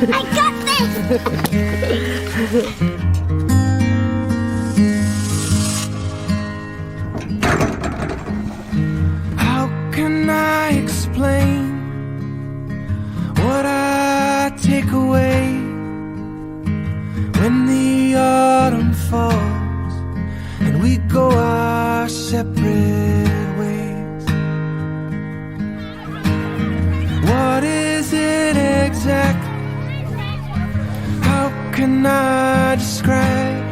I got this! How can I explain what I take away when the autumn falls and we go our separate ways? What is it exactly? How can I describe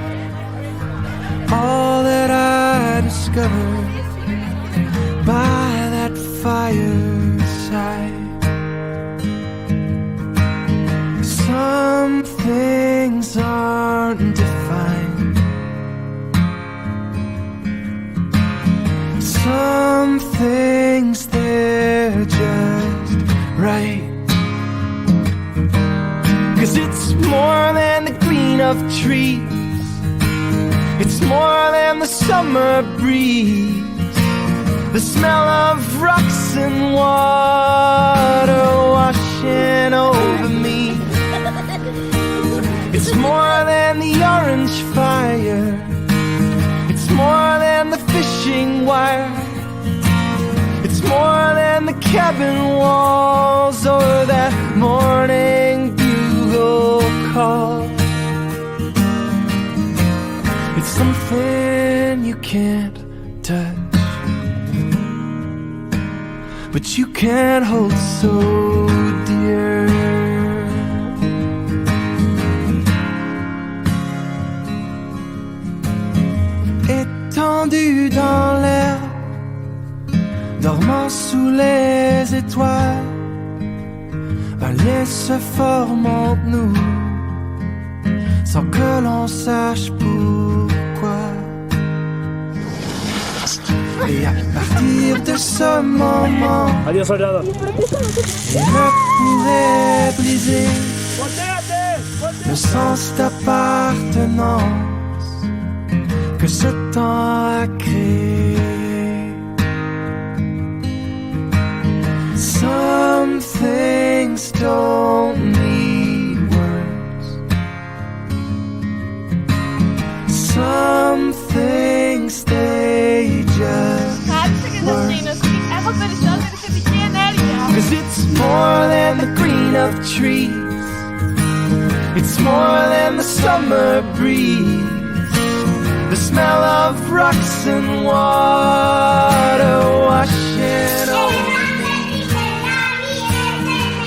all that I discovered by that fireside? Some things aren't defined. Some things they're just right. 'Cause it's more than the green of trees. It's more than the summer breeze. The smell of rocks and water washing over me. It's more than the orange fire. It's more than the fishing wire. It's more than the cabin walls or that morning bugle call. It's something you can't touch, but you can't hold so dear. Étendu dans l'air, dormant sous les étoiles, un lien se forme entre nous, sans que l'on sache pourquoi. Et à partir de ce moment, Adiós, soldado. il ne pourrait briser le sens d'appartenance que ce temps a créé. Some things don't need words. Some things they just work. 'Cause it's more than the green of trees. It's more than the summer breeze. The smell of rocks and water washing over me.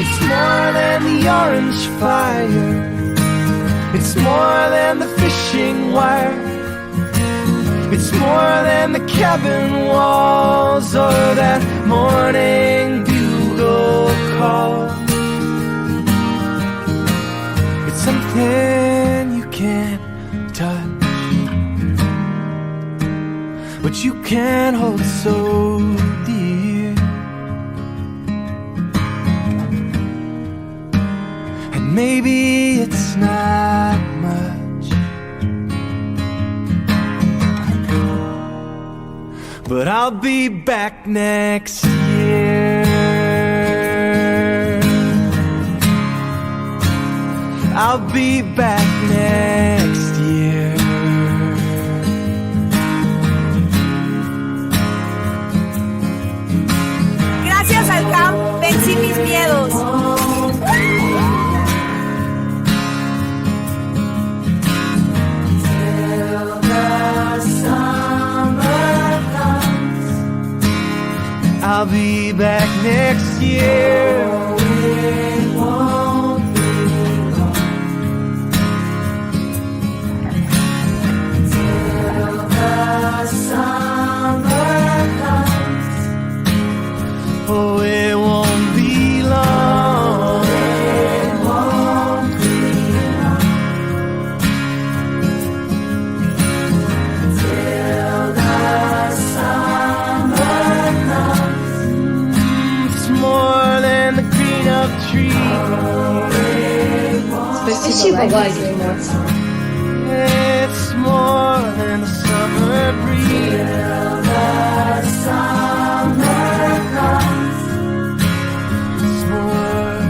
It's more than the orange fire. It's more than the fishing wire. It's more than the cabin walls or that morning bugle call. It's something you can't touch, but you can't hold so dear. And maybe it's not much, but I'll be back next year. I'll be back next year. Gracias al camp vencí mis miedos. I'll be back next year. It won't be long till the summer comes. Oh, it won't be long. It won't be long till the summer comes. It's more than the green of trees. Спасибо, лагерь. It's more than the summer breeze. Till the summer comes. It's more,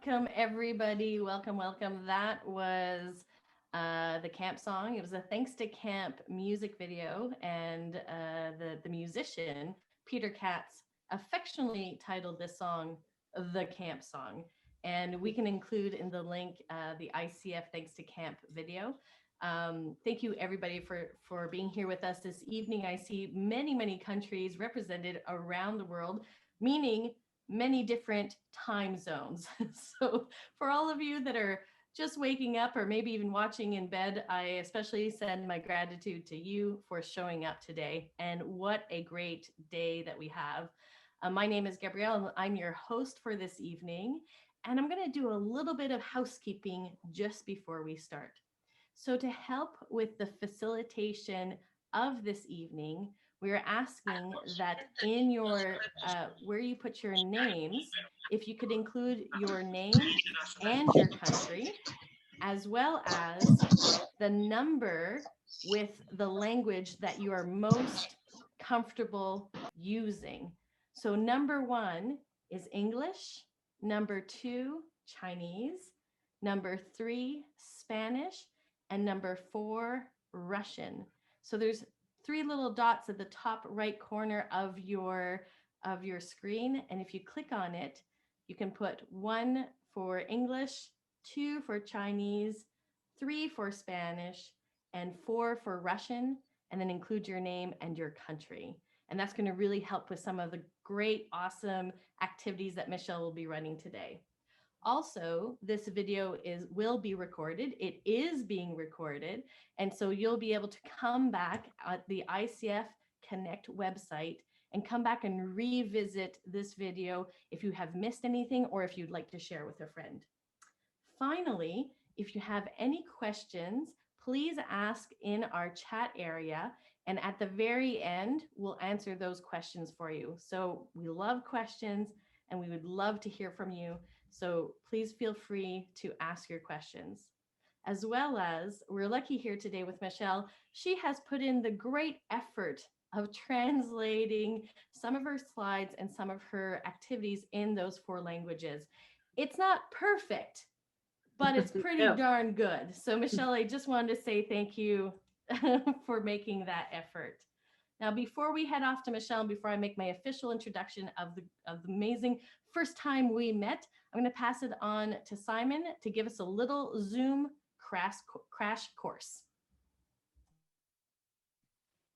Welcome, everybody. Welcome, welcome. That was the camp song. It was a Thanks to Camp music video, and the musician, Peter Katz, affectionately titled this song, The Camp Song. And we can include in the link the ICF Thanks to Camp video. Thank you, everybody, for being here with us this evening. I see many, many countries represented around the world, meaning many different time zones. So for all of you that are just waking up or maybe even watching in bed, I especially send my gratitude to you for showing up today. And what a great day that we have. My name is Gabrielle, and I'm your host for this evening. And I'm going to do a little bit of housekeeping just before we start. So to help with the facilitation of this evening, we're asking that in your, where you put your names, if you could include your name and your country, as well as the number with the language that you are most comfortable using. So number 1 is English, number 2, Chinese, number 3, Spanish, and number 4, Russian. So there's 3 little dots at the top right corner of your screen. And if you click on it, you can put 1 for English, 2 for Chinese, 3 for Spanish, and 4 for Russian, and then include your name and your country. And that's going to really help with some of the great, awesome activities that Michelle will be running today. Also, this video will be recorded. It is being recorded. And so you'll be able to come back at the ICF Connect website and come back and revisit this video if you have missed anything or if you'd like to share with a friend. Finally, if you have any questions, please ask in our chat area. And at the very end, we'll answer those questions for you. So we love questions and we would love to hear from you. So please feel free to ask your questions. As well as, we're lucky here today with Michelle. She has put in the great effort of translating some of her slides and some of her activities in those 4 languages. It's not perfect, but it's pretty darn good. So Michelle, I just wanted to say thank you for making that effort. Now, before we head off to Michelle, and before I make my official introduction of the amazing first time we met, I'm going to pass it on to Simon to give us a little Zoom crash course.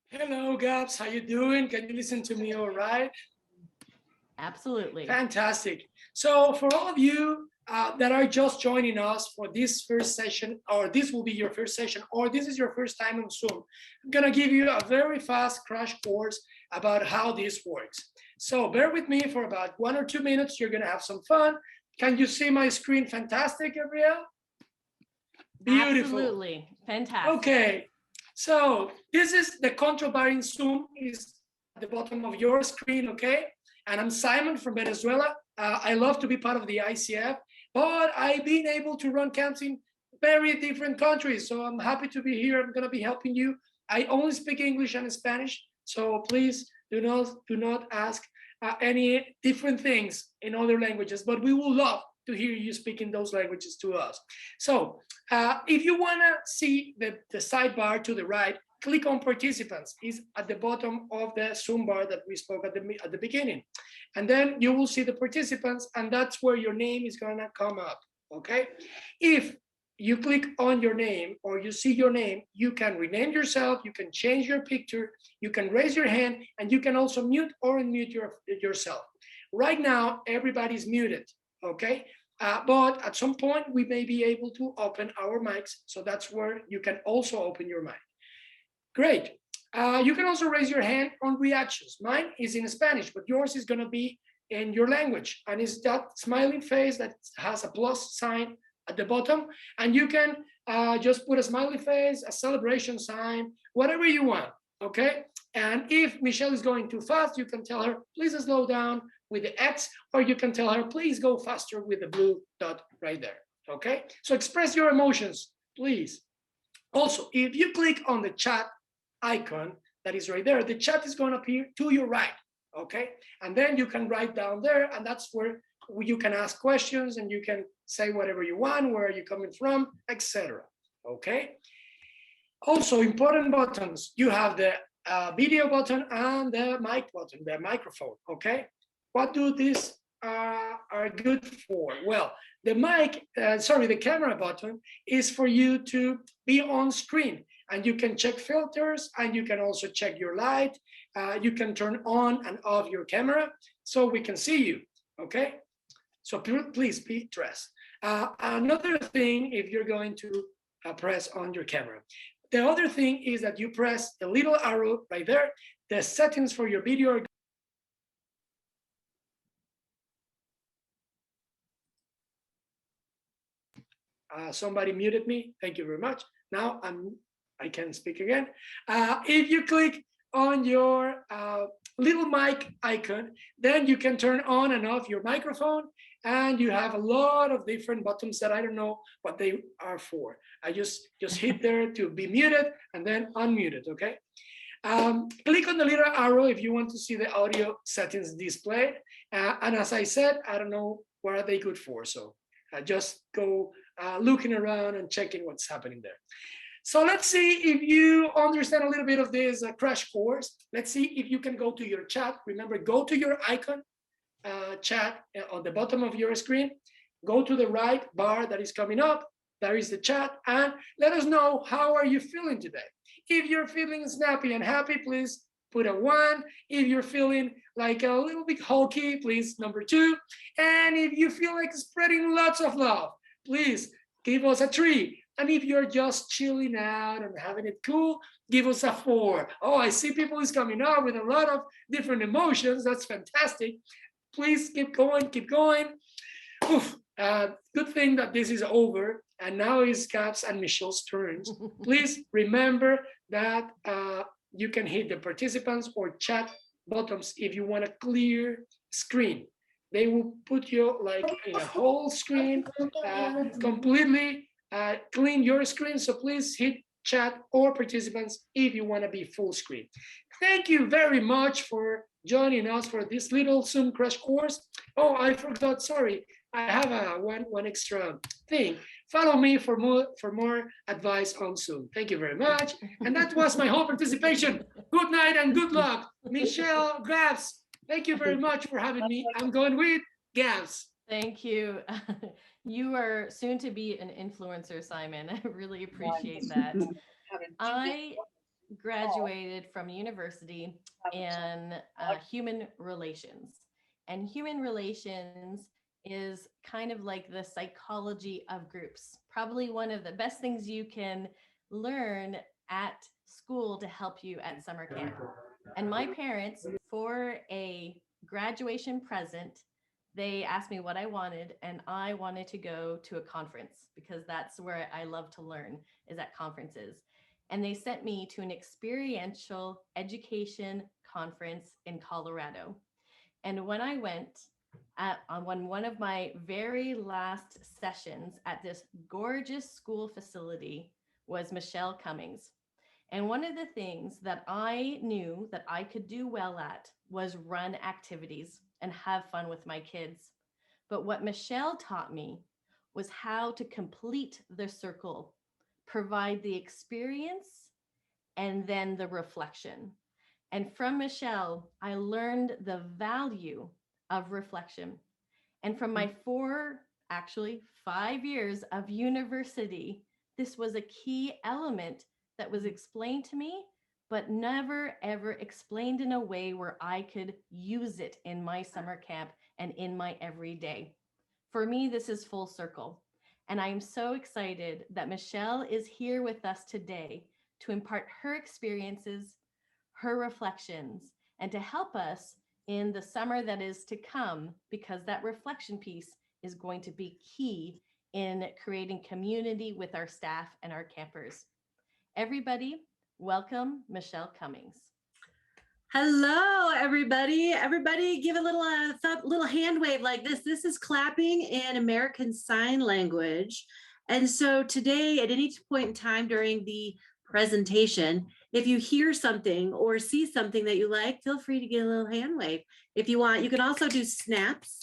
Hello, Gabs. How you doing? Can you listen to me all right? Absolutely. Fantastic. So for all of you that are just joining us for this first session, or this will be your first session, or this is your first time on Zoom, I'm going to give you a very fast crash course about how this works. So bear with me for about 1 or 2 minutes. You're going to have some fun. Can you see my screen? Fantastic, Gabrielle? Beautiful. Absolutely. Fantastic. Okay. So this is the control bar in Zoom is at the bottom of your screen, okay? And I'm Simon from Venezuela. I love to be part of the ICF, but I've been able to run camps in very different countries. So I'm happy to be here. I'm going to be helping you. I only speak English and Spanish. So please do not ask any different things in other languages, but we will love to hear you speaking those languages to us. So if you want to see the sidebar to the right, click on participants. It's at the bottom of the Zoom bar that we spoke at the beginning. And then you will see the participants, and that's where your name is going to come up, okay? If you click on your name or you see your name, you can rename yourself, you can change your picture, you can raise your hand, and you can also mute or unmute yourself. Right now, everybody's muted, okay? But at some point, we may be able to open our mics, so that's where you can also open your mic. Great. You can also raise your hand on reactions. Mine is in Spanish, but yours is going to be in your language. And it's that smiling face that has a plus sign at the bottom. And you can just put a smiley face, a celebration sign, whatever you want, okay? And if Michelle is going too fast, you can tell her, please slow down with the X, or you can tell her, please go faster with the blue dot right there, okay? So express your emotions, please. Also, if you click on the chat icon that is right there, the chat is going to appear to your right, okay? And then you can write down there, and that's where you can ask questions and you can say whatever you want, where are you coming from, etc. Okay. Also, important buttons. You have the video button and the mic button, the microphone. Okay. What do these are good for? Well, the the camera button is for you to be on screen, and you can check filters, and you can also check your light. You can turn on and off your camera so we can see you. Okay. So please be dressed. Another thing, if you're going to press on your camera, the other thing is that you press the little arrow right there. The settings for your video are somebody muted me. Thank you very much. Now I can speak again. If you click on your little mic icon, then you can turn on and off your microphone, and you have a lot of different buttons that I don't know what they are for. I just hit there to be muted and then unmuted, okay? Click on the little arrow if you want to see the audio settings displayed. And as I said, I don't know what are they good for, so just go looking around and checking what's happening there. So let's see if you understand a little bit of this crash course. Let's see if you can go to your chat. Remember, go to your icon, chat on the bottom of your screen. Go to the right bar that is coming up. There is the chat, and let us know how are you feeling today. If you're feeling snappy and happy, please put a 1. If you're feeling like a little bit hulky, please number 2. And if you feel like spreading lots of love, please give us a 3. And if you're just chilling out and having it cool, give us a 4. Oh, I see people is coming up with a lot of different emotions. That's fantastic. Please keep going, keep going. Oof. Good thing that this is over, and now it's Gab's and Michelle's turns. Please remember that you can hit the participants or chat buttons if you want a clear screen. They will put you like in a whole screen, completely clean your screen. So please hit chat or participants if you want to be full screen. Thank you very much for joining us for this little Zoom crash course. Oh, I forgot, sorry. I have one extra thing. Follow me for more advice on Zoom. Thank you very much. And that was my whole participation. Good night and good luck. Michelle, Gabs, thank you very much for having me. I'm going with Gabs. Thank you. You are soon to be an influencer, Simon. I really appreciate that. I graduated from university in human relations, and human relations is kind of like the psychology of groups. Probably one of the best things you can learn at school to help you at summer camp. And my parents, for a graduation present, they asked me what I wanted, and I wanted to go to a conference because that's where I love to learn, is at conferences. And they sent me to an experiential education conference in Colorado. And when I went, on one of my very last sessions at this gorgeous school facility was Michelle Cummings. And one of the things that I knew that I could do well at was run activities and have fun with my kids. But what Michelle taught me was how to complete the circle, provide the experience, and then the reflection. And from Michelle, I learned the value of reflection. And from my 5 years of university, this was a key element that was explained to me, but never ever explained in a way where I could use it in my summer camp and in my everyday. For me, this is full circle. And I'm so excited that Michelle is here with us today to impart her experiences, her reflections, and to help us in the summer that is to come, because that reflection piece is going to be key in creating community with our staff and our campers. Everybody, welcome Michelle Cummings. Hello, everybody. Everybody give a little hand wave like this. This is clapping in American Sign Language. And so today, at any point in time during the presentation, if you hear something or see something that you like, feel free to give a little hand wave. If you want, you can also do snaps,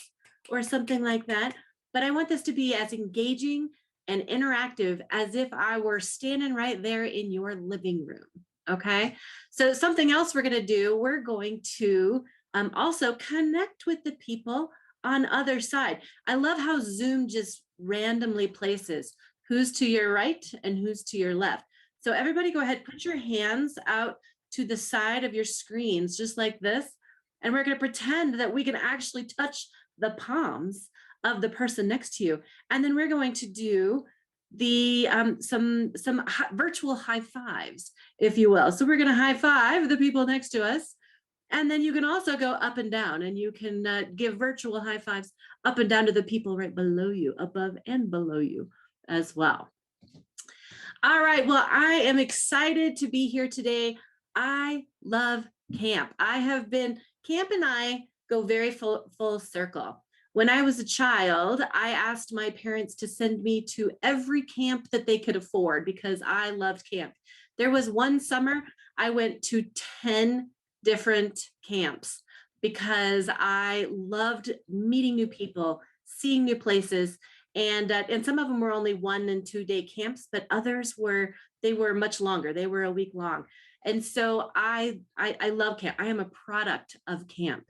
or something like that. But I want this to be as engaging and interactive as if I were standing right there in your living room. Okay. So something else we're going to do, we're going to also connect with the people on other side. I love how Zoom just randomly places who's to your right and who's to your left. So everybody go ahead, put your hands out to the side of your screens, just like this. And we're going to pretend that we can actually touch the palms of the person next to you. And then we're going to do the some virtual high fives, if you will. So we're going to high five the people next to us. And then you can also go up and down, and you can give virtual high fives up and down to the people right below you, above and below you as well. All right, well, I am excited to be here today. I love camp. Camp and I go very full circle. When I was a child, I asked my parents to send me to every camp that they could afford because I loved camp. There was one summer I went to 10 different camps because I loved meeting new people, seeing new places, and some of them were only 1 and 2 day camps, but others were much longer. They were a week long, and so I love camp. I am a product of camp.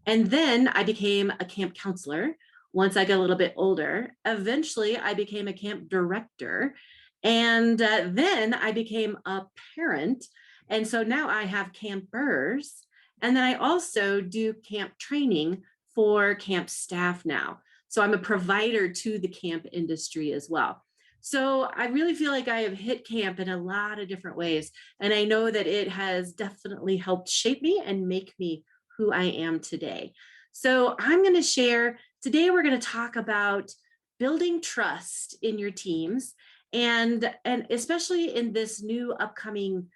And then I became a camp counselor once I got a little bit older. Eventually, I became a camp director. And then I became a parent. And so now I have campers. And then I also do camp training for camp staff now. So I'm a provider to the camp industry as well. So I really feel like I have hit camp in a lot of different ways. And I know that it has definitely helped shape me and make me who I am today. So I'm going to share today. We're going to talk about building trust in your teams, and especially in this new upcoming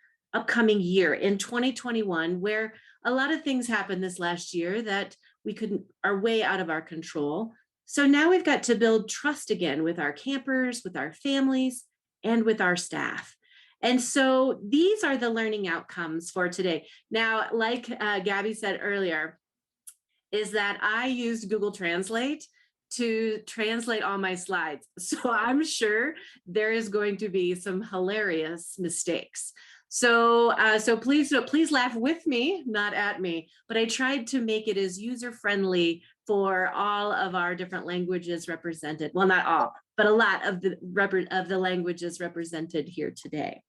year in 2021, where a lot of things happened this last year that are way out of our control. So now we've got to build trust again with our campers, with our families, and with our staff. And so these are the learning outcomes for today. Now, like Gabby said earlier, is that I used Google Translate to translate all my slides. So I'm sure there is going to be some hilarious mistakes. So please laugh with me, not at me. But I tried to make it as user-friendly for all of our different languages represented. Well, not all, but a lot of the languages represented here today.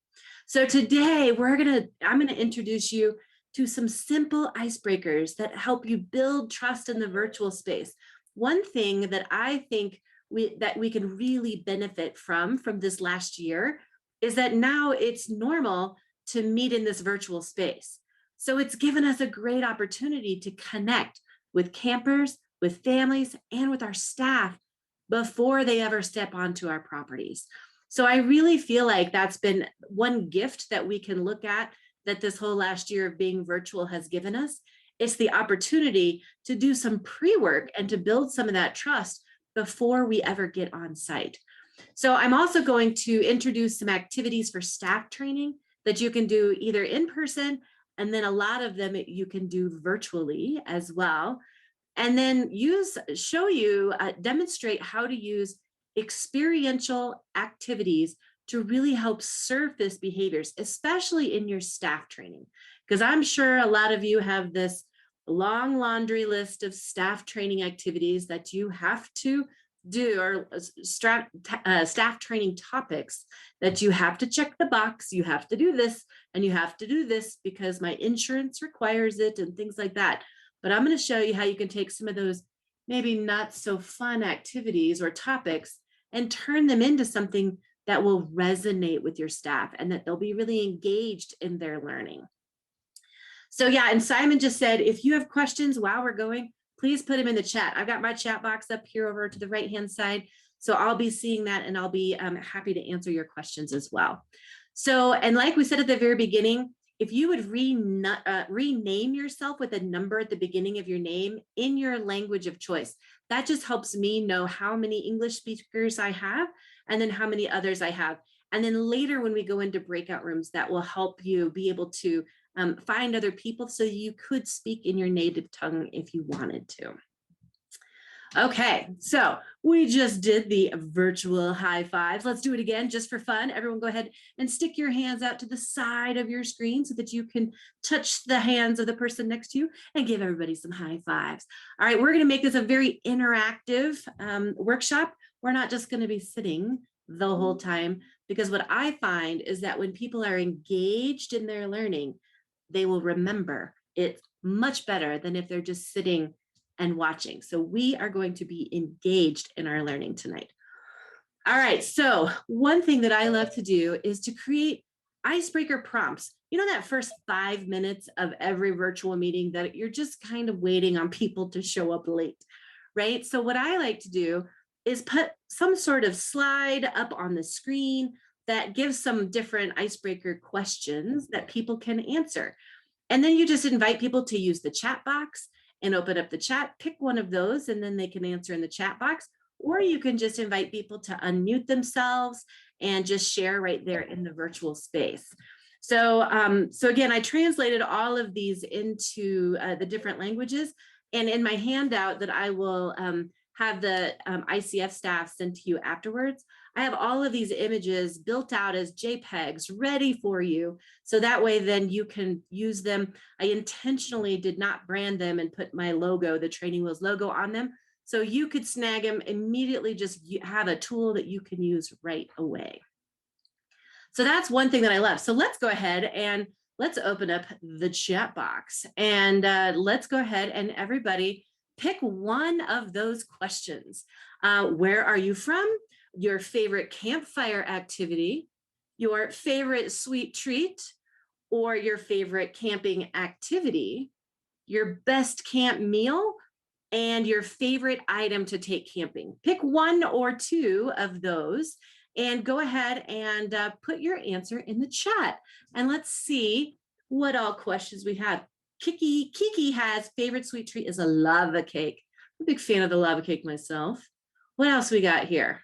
So today I'm gonna introduce you to some simple icebreakers that help you build trust in the virtual space. One thing that I think we can really benefit from this last year is that now it's normal to meet in this virtual space. So it's given us a great opportunity to connect with campers, with families, and with our staff before they ever step onto our properties. So I really feel like that's been one gift that we can look at that this whole last year of being virtual has given us. It's the opportunity to do some pre-work and to build some of that trust before we ever get on site. So I'm also going to introduce some activities for staff training that you can do either in person, and then a lot of them you can do virtually as well. And then demonstrate how to use experiential activities to really help surface behaviors, especially in your staff training. Because I'm sure a lot of you have this long laundry list of staff training activities that you have to do, or staff training topics that you have to check the box. You have to do this, and you have to do this because my insurance requires it, and things like that. But I'm going to show you how you can take some of those maybe not so fun activities or topics and turn them into something that will resonate with your staff and that they'll be really engaged in their learning. So yeah, and Simon just said, if you have questions while we're going, please put them in the chat. I've got my chat box up here over to the right-hand side. So I'll be seeing that, and I'll be happy to answer your questions as well. So, and like we said at the very beginning, if you would rename yourself with a number at the beginning of your name in your language of choice, that just helps me know how many English speakers I have and then how many others I have. And then later when we go into breakout rooms, that will help you be able to find other people so you could speak in your native tongue if you wanted to. Okay, so we just did the virtual high fives. Let's do it again just for fun. Everyone go ahead and stick your hands out to the side of your screen so that you can touch the hands of the person next to you and give everybody some high fives. All right, we're gonna make this a very interactive workshop. We're not just gonna be sitting the whole time, because what I find is that when people are engaged in their learning, they will remember it much better than if they're just sitting and watching. So we are going to be engaged in our learning tonight. All right, so one thing that I love to do is to create icebreaker prompts. You know, that first 5 minutes of every virtual meeting that you're just kind of waiting on people to show up late, right? So what I like to do is put some sort of slide up on the screen that gives some different icebreaker questions that people can answer. And then you just invite people to use the chat box and open up the chat, pick one of those, and then they can answer in the chat box. Or you can just invite people to unmute themselves and just share right there in the virtual space. So, so again, I translated all of these into the different languages. And in my handout that I will have the ICF staff send to you afterwards, I have all of these images built out as JPEGs ready for you. So that way then you can use them. I intentionally did not brand them and put my logo, the Training Wheels logo on them. So you could snag them immediately, just have a tool that you can use right away. So that's one thing that I love. So let's go ahead and let's open up the chat box, and let's go ahead and everybody pick one of those questions. Where are you from? Your favorite campfire activity, your favorite sweet treat, or your favorite camping activity, your best camp meal, and your favorite item to take camping. Pick one or two of those and go ahead and put your answer in the chat. And let's see what all questions we have. Kiki has favorite sweet treat is a lava cake. I'm a big fan of the lava cake myself. What else we got here?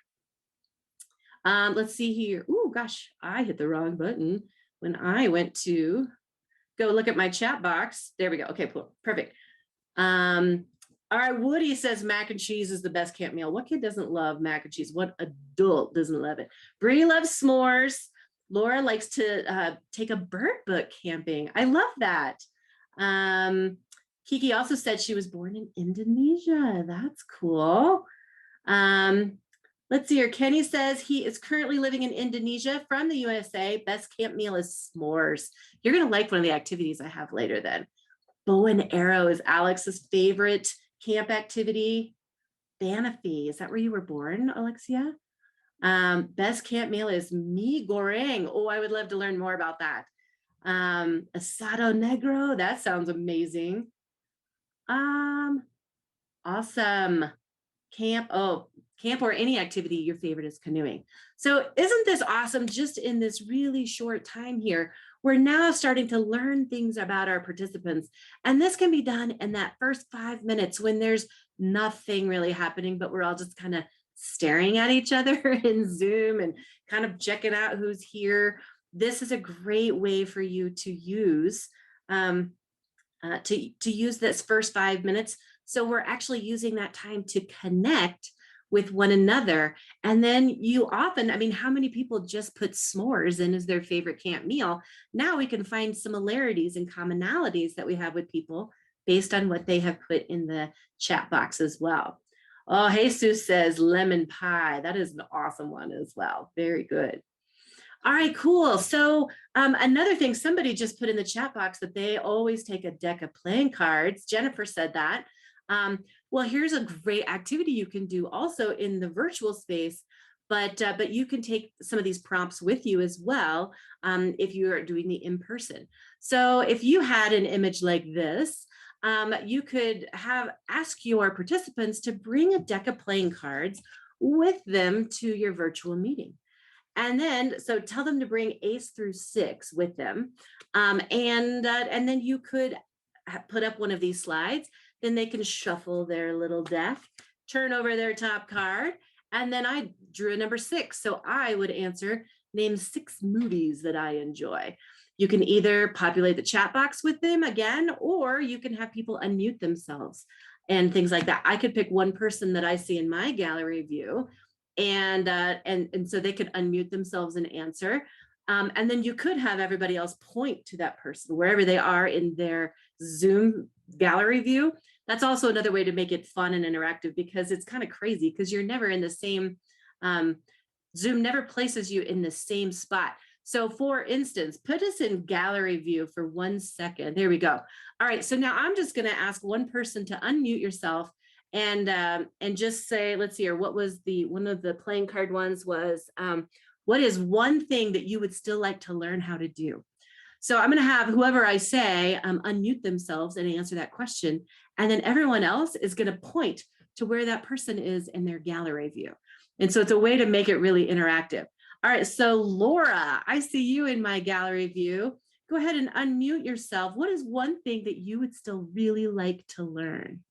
Let's see here. Oh gosh, I hit the wrong button when I went to go look at my chat box. There we go. Okay, perfect. All right, Woody says mac and cheese is the best camp meal. What kid doesn't love mac and cheese? What adult doesn't love it? Bree loves s'mores. Laura likes to take a bird book camping. I love that. Kiki also said she was born in Indonesia. That's cool. Let's see here. Kenny says he is currently living in Indonesia from the USA. Best camp meal is s'mores. You're going to like one of the activities I have later then. Bow and arrow is Alex's favorite camp activity. Banafee, is that where you were born, Alexia? Best camp meal is mee goreng. Oh, I would love to learn more about that. Asado negro, that sounds amazing. Awesome. Camp or any activity your favorite is canoeing. So isn't this awesome? Just in this really short time here, we're now starting to learn things about our participants. And this can be done in that first 5 minutes when there's nothing really happening, but we're all just kind of staring at each other in Zoom and kind of checking out who's here. This is a great way for you to use use this first 5 minutes. So we're actually using that time to connect with one another. And then you often, I mean, how many people just put s'mores in as their favorite camp meal? Now we can find similarities and commonalities that we have with people based on what they have put in the chat box as well. Oh, Jesus says lemon pie. That is an awesome one as well. Very good. All right, cool. So another thing, somebody just put in the chat box that they always take a deck of playing cards. Jennifer said that. Well, here's a great activity you can do also in the virtual space, but you can take some of these prompts with you as well if you are doing the in-person. So if you had an image like this, you could ask your participants to bring a deck of playing cards with them to your virtual meeting. And then, so tell them to bring ace through 6 with them. And then you could put up one of these slides. Then they can shuffle their little deck, turn over their top card. And then I drew a number 6. So I would answer, name 6 movies that I enjoy. You can either populate the chat box with them again, or you can have people unmute themselves and things like that. I could pick one person that I see in my gallery view, and so they could unmute themselves and answer. And then you could have everybody else point to that person wherever they are in their Zoom gallery view. That's also another way to make it fun and interactive, because it's kind of crazy because you're never in the same, Zoom never places you in the same spot. So for instance, put us in gallery view for 1 second. There we go. All right, so now I'm just gonna ask one person to unmute yourself and just say, let's see here, what was one of the playing card ones was, what is one thing that you would still like to learn how to do? So I'm gonna have whoever I say unmute themselves and answer that question. And then everyone else is gonna point to where that person is in their gallery view. And so it's a way to make it really interactive. All right, so Laura, I see you in my gallery view. Go ahead and unmute yourself. What is one thing that you would still really like to learn?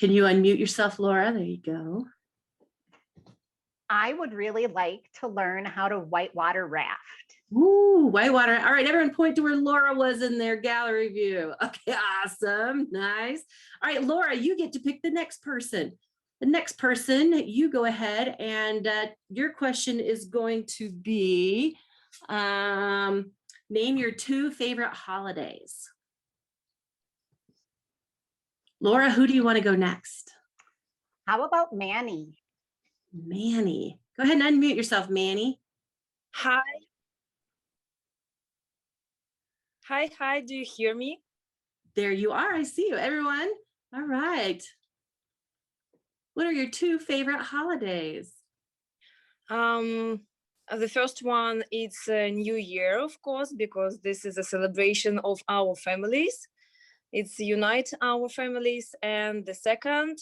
Can you unmute yourself, Laura? There you go. I would really like to learn how to whitewater raft. Ooh, whitewater. All right, everyone point to where Laura was in their gallery view. Okay, awesome, nice. All right, Laura, you get to pick the next person. The next person, you go ahead and your question is going to be, name your 2 favorite holidays. Laura, who do you want to go next? How about Manny? Manny. Go ahead and unmute yourself, Manny. Hi. Hi, do you hear me? There you are, I see you, everyone. All right. What are your 2 favorite holidays? The first one is New Year, of course, because this is a celebration of our families. It's unite our families. And the second,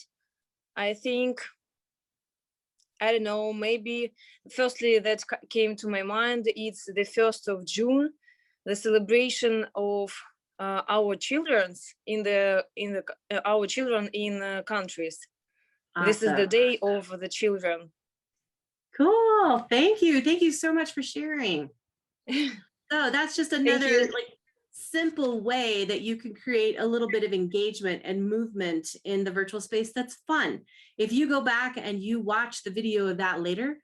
I think, I don't know, maybe firstly that came to my mind, it's the 1st of June, the celebration of our children our children in countries. Awesome. This is the day of the children. Cool. Thank you. Thank you so much for sharing. So that's just another simple way that you can create a little bit of engagement and movement in the virtual space that's fun. If you go back and you watch the video of that later,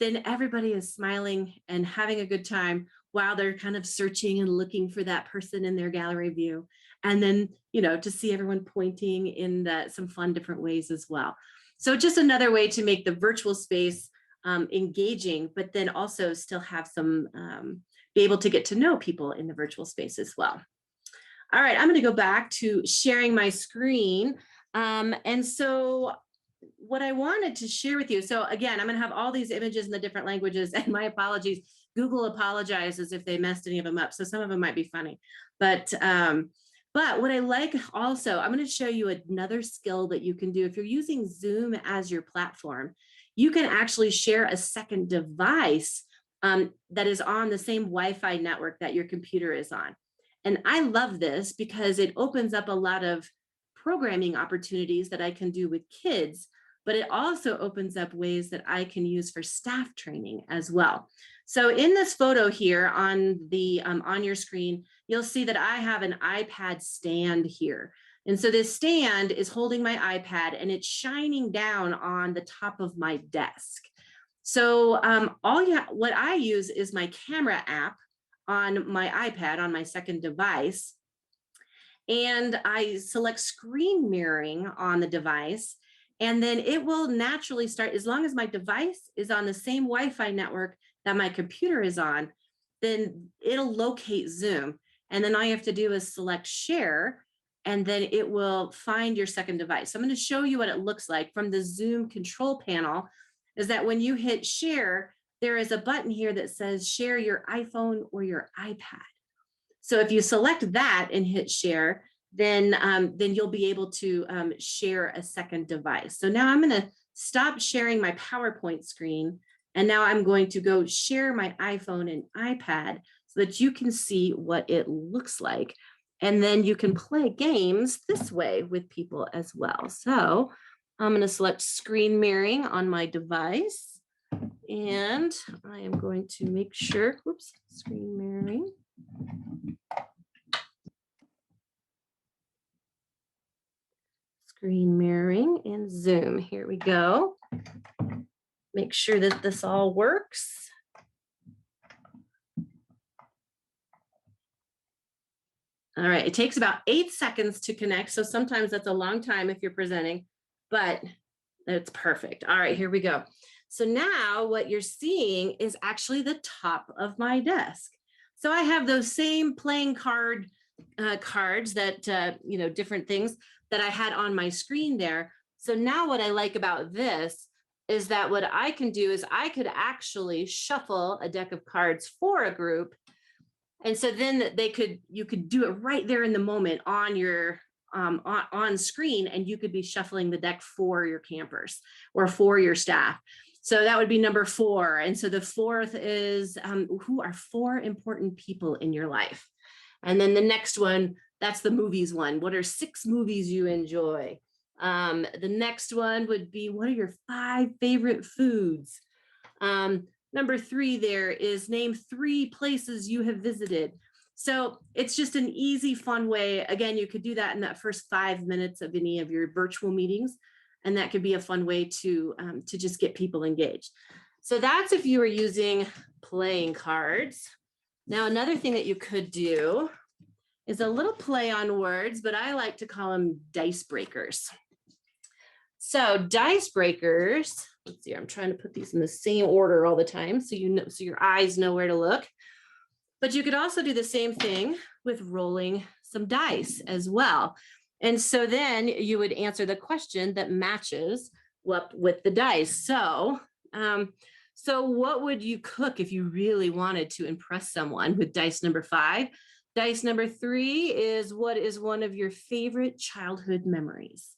then everybody is smiling and having a good time while they're kind of searching and looking for that person in their gallery view. And then, to see everyone pointing in some fun different ways as well. So just another way to make the virtual space engaging, but then also still have some, be able to get to know people in the virtual space as well. All right, I'm going to go back to sharing my screen. And so what I wanted to share with you, so again, I'm going to have all these images in the different languages, and my apologies, Google apologizes if they messed any of them up. So some of them might be funny, but what I like also, I'm going to show you another skill that you can do. If you're using Zoom as your platform, you can actually share a second device that is on the same Wi-Fi network that your computer is on. And I love this because it opens up a lot of programming opportunities that I can do with kids, but it also opens up ways that I can use for staff training as well. So in this photo here on your screen, you'll see that I have an iPad stand here. And so this stand is holding my iPad and it's shining down on the top of my desk. So what I use is my camera app on my iPad on my second device. And I select screen mirroring on the device. And then it will naturally start, as long as my device is on the same Wi-Fi network that my computer is on, then it'll locate Zoom. And then all you have to do is select share, and then it will find your second device. So I'm going to show you what it looks like from the Zoom control panel, is that when you hit share, there is a button here that says share your iPhone or your iPad. So if you select that and hit share, then you'll be able to share a second device. So now I'm going to stop sharing my PowerPoint screen, and now I'm going to go share my iPhone and iPad so that you can see what it looks like. And then you can play games this way with people as well. So I'm going to select screen mirroring on my device, and I am going to make sure, screen mirroring. screen mirroring and Zoom. Here we go. Make sure that this all works. All right, it takes about 8 seconds to connect. So sometimes that's a long time if you're presenting, but it's perfect. All right, here we go. So now what you're seeing is actually the top of my desk. So I have those same playing cards that, different things that I had on my screen there. So now what I like about this is that what I can do is I could actually shuffle a deck of cards for a group. And so then you could do it right there in the moment on your on screen, and you could be shuffling the deck for your campers or for your staff. So that would be number 4. And so the 4th is who are 4 important people in your life? And then the next one, that's the movies one. What are 6 movies you enjoy? The next one would be, what are your 5 favorite foods? Number 3 there is name 3 places you have visited. So it's just an easy, fun way. Again, you could do that in that first 5 minutes of any of your virtual meetings. And that could be a fun way to just get people engaged. So that's if you were using playing cards. Now, another thing that you could do is a little play on words, but I like to call them dice breakers. So dice breakers, let's see, I'm trying to put these in the same order all the time so so your eyes know where to look. But you could also do the same thing with rolling some dice as well. And so then you would answer the question that matches with the dice. So, so what would you cook if you really wanted to impress someone with dice number 5? Dice number 3 is, what is one of your favorite childhood memories?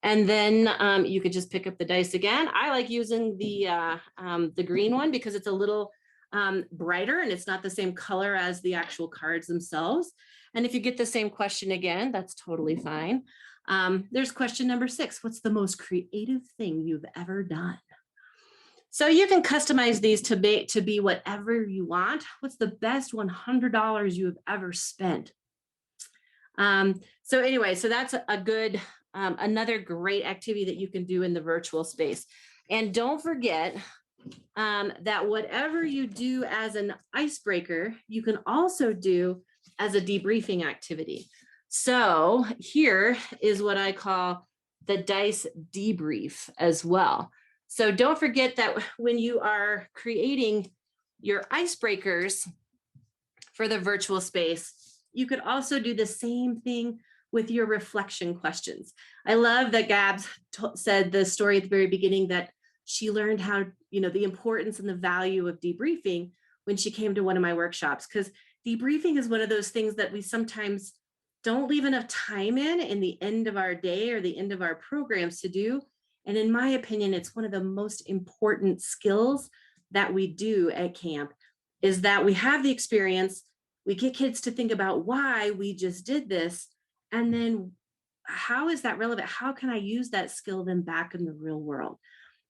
And then you could just pick up the dice again. I like using the green one because it's a little brighter and it's not the same color as the actual cards themselves. And if you get the same question again, that's totally fine. There's question number 6. What's the most creative thing you've ever done? So you can customize these to be whatever you want. What's the best $100 you have ever spent? So anyway, so that's a good, another great activity that you can do in the virtual space. And don't forget that whatever you do as an icebreaker, you can also do as a debriefing activity. So here is what I call the dice debrief as well. So don't forget that when you are creating your icebreakers for the virtual space, you could also do the same thing with your reflection questions. I love that Gabs said the story at the very beginning that she learned how, the importance and the value of debriefing when she came to one of my workshops, because debriefing is one of those things that we sometimes don't leave enough time in the end of our day or the end of our programs to do. And in my opinion, it's one of the most important skills that we do at camp, is that we have the experience, we get kids to think about why we just did this, and then how is that relevant? How can I use that skill then back in the real world?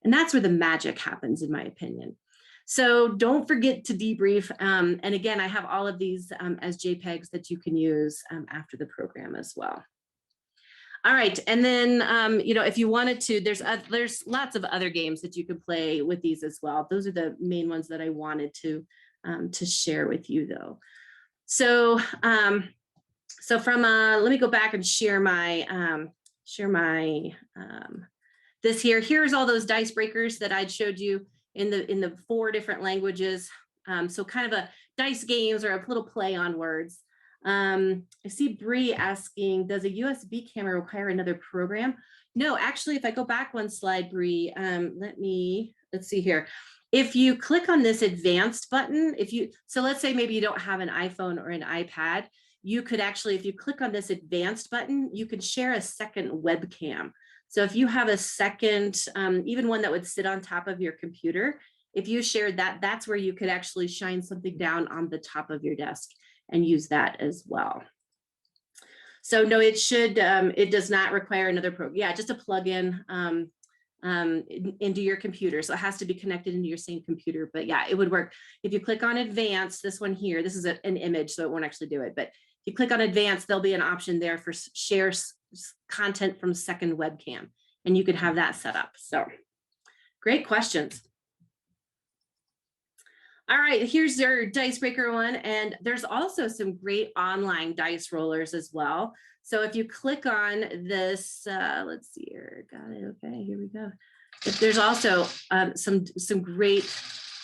And that's where the magic happens, in my opinion. So don't forget to debrief. And again, I have all of these as JPEGs that you can use after the program as well. All right, and then, if you wanted to, there's lots of other games that you can play with these as well. Those are the main ones that I wanted to share with you, though. So, let me go back and share my this here. Here's all those dice breakers that I'd showed you in the 4 different languages. So kind of a dice games or a little play on words. I see Bree asking, does a USB camera require another program? No, actually, if I go back one slide, Bree, let's see here. If you click on this advanced button, so let's say maybe you don't have an iPhone or an iPad, you could actually, if you click on this advanced button, you can share a second webcam. So if you have a second, even one that would sit on top of your computer, if you shared that, that's where you could actually shine something down on the top of your desk and use that as well. So no, it does not require another program. Yeah, just a plug-in into your computer. So it has to be connected into your same computer, but yeah, it would work. If you click on advanced, this one here, this is an image, so it won't actually do it, but if you click on advanced, there'll be an option there for share content from second webcam, and you could have that set up. So great questions. All right, here's your Icebreaker one. And there's also some great online dice rollers as well. So if you click on this, let's see here, got it, okay, here we go. There's also some great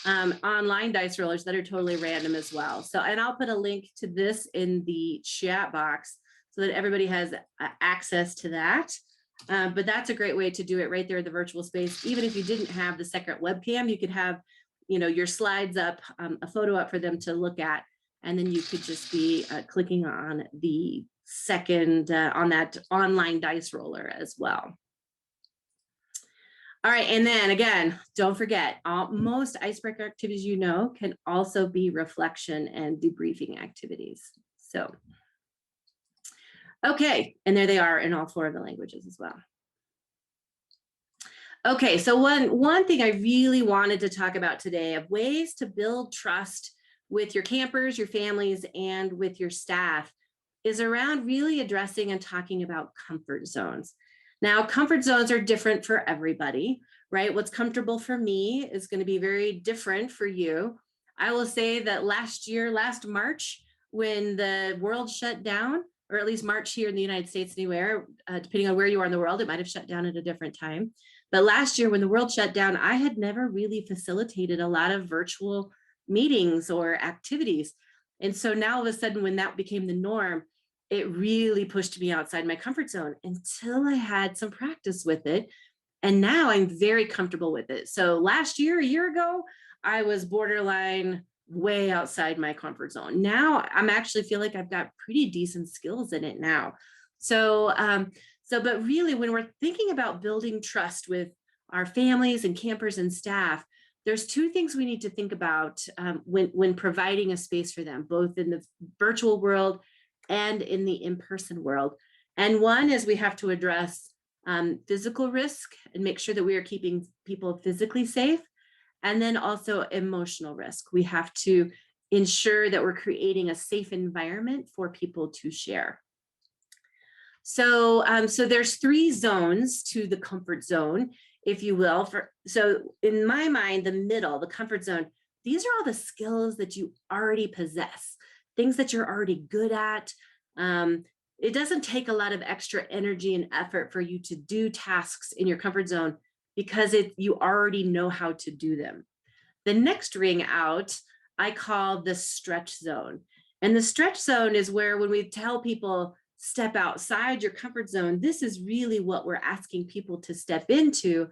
online dice rollers that are totally random as well. So, and I'll put a link to this in the chat box so that everybody has access to that. But that's a great way to do it right there in the virtual space. Even if you didn't have the second webcam, you could have, you know, your slides up, a photo up for them to look at, and then you could just be clicking on the second, on that online dice roller as well. All right, and then again, don't forget, most icebreaker activities, you know, can also be reflection and debriefing activities. So, okay, and there they are in all 4 of the languages as well. Okay, so one thing I really wanted to talk about today of ways to build trust with your campers, your families, and with your staff is around really addressing and talking about comfort zones. Now, comfort zones are different for everybody, right? What's comfortable for me is going to be very different for you. I will say that last March, when the world shut down, or at least March here in the United States anywhere, depending on where you are in the world, it might have shut down at a different time. But last year when the world shut down, I had never really facilitated a lot of virtual meetings or activities. And so now all of a sudden, when that became the norm, it really pushed me outside my comfort zone until I had some practice with it. And now I'm very comfortable with it. So last year, a year ago, I was borderline way outside my comfort zone. Now I'm actually feel like I've got pretty decent skills in it now. So, but really when we're thinking about building trust with our families and campers and staff, there's 2 things we need to think about when providing a space for them, both in the virtual world and in the in-person world. And one is we have to address physical risk and make sure that we are keeping people physically safe. And then also emotional risk. We have to ensure that we're creating a safe environment for people to share. So, so there's 3 zones to the comfort zone, if you will. So in my mind, the middle, the comfort zone, these are all the skills that you already possess, things that you're already good at. It doesn't take a lot of extra energy and effort for you to do tasks in your comfort zone because you already know how to do them. The next ring out, I call the stretch zone. And the stretch zone is where when we tell people, step outside your comfort zone, this is really what we're asking people to step into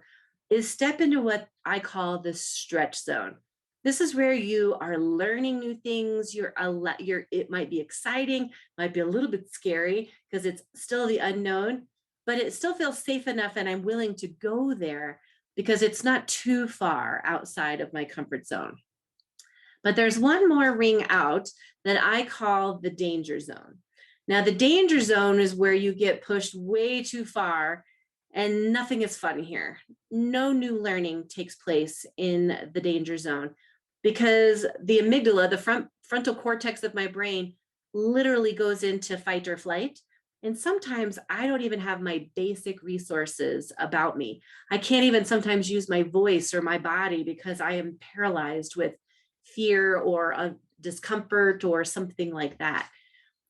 what I call the stretch zone. This is where you are learning new things. It might be exciting, might be a little bit scary because it's still the unknown, but it still feels safe enough and I'm willing to go there because it's not too far outside of my comfort zone. But there's one more ring out that I call the danger zone. Now, the danger zone is where you get pushed way too far and nothing is fun here. No new learning takes place in the danger zone because the amygdala, the frontal cortex of my brain, literally goes into fight or flight. And sometimes I don't even have my basic resources about me. I can't even sometimes use my voice or my body because I am paralyzed with fear or a discomfort or something like that.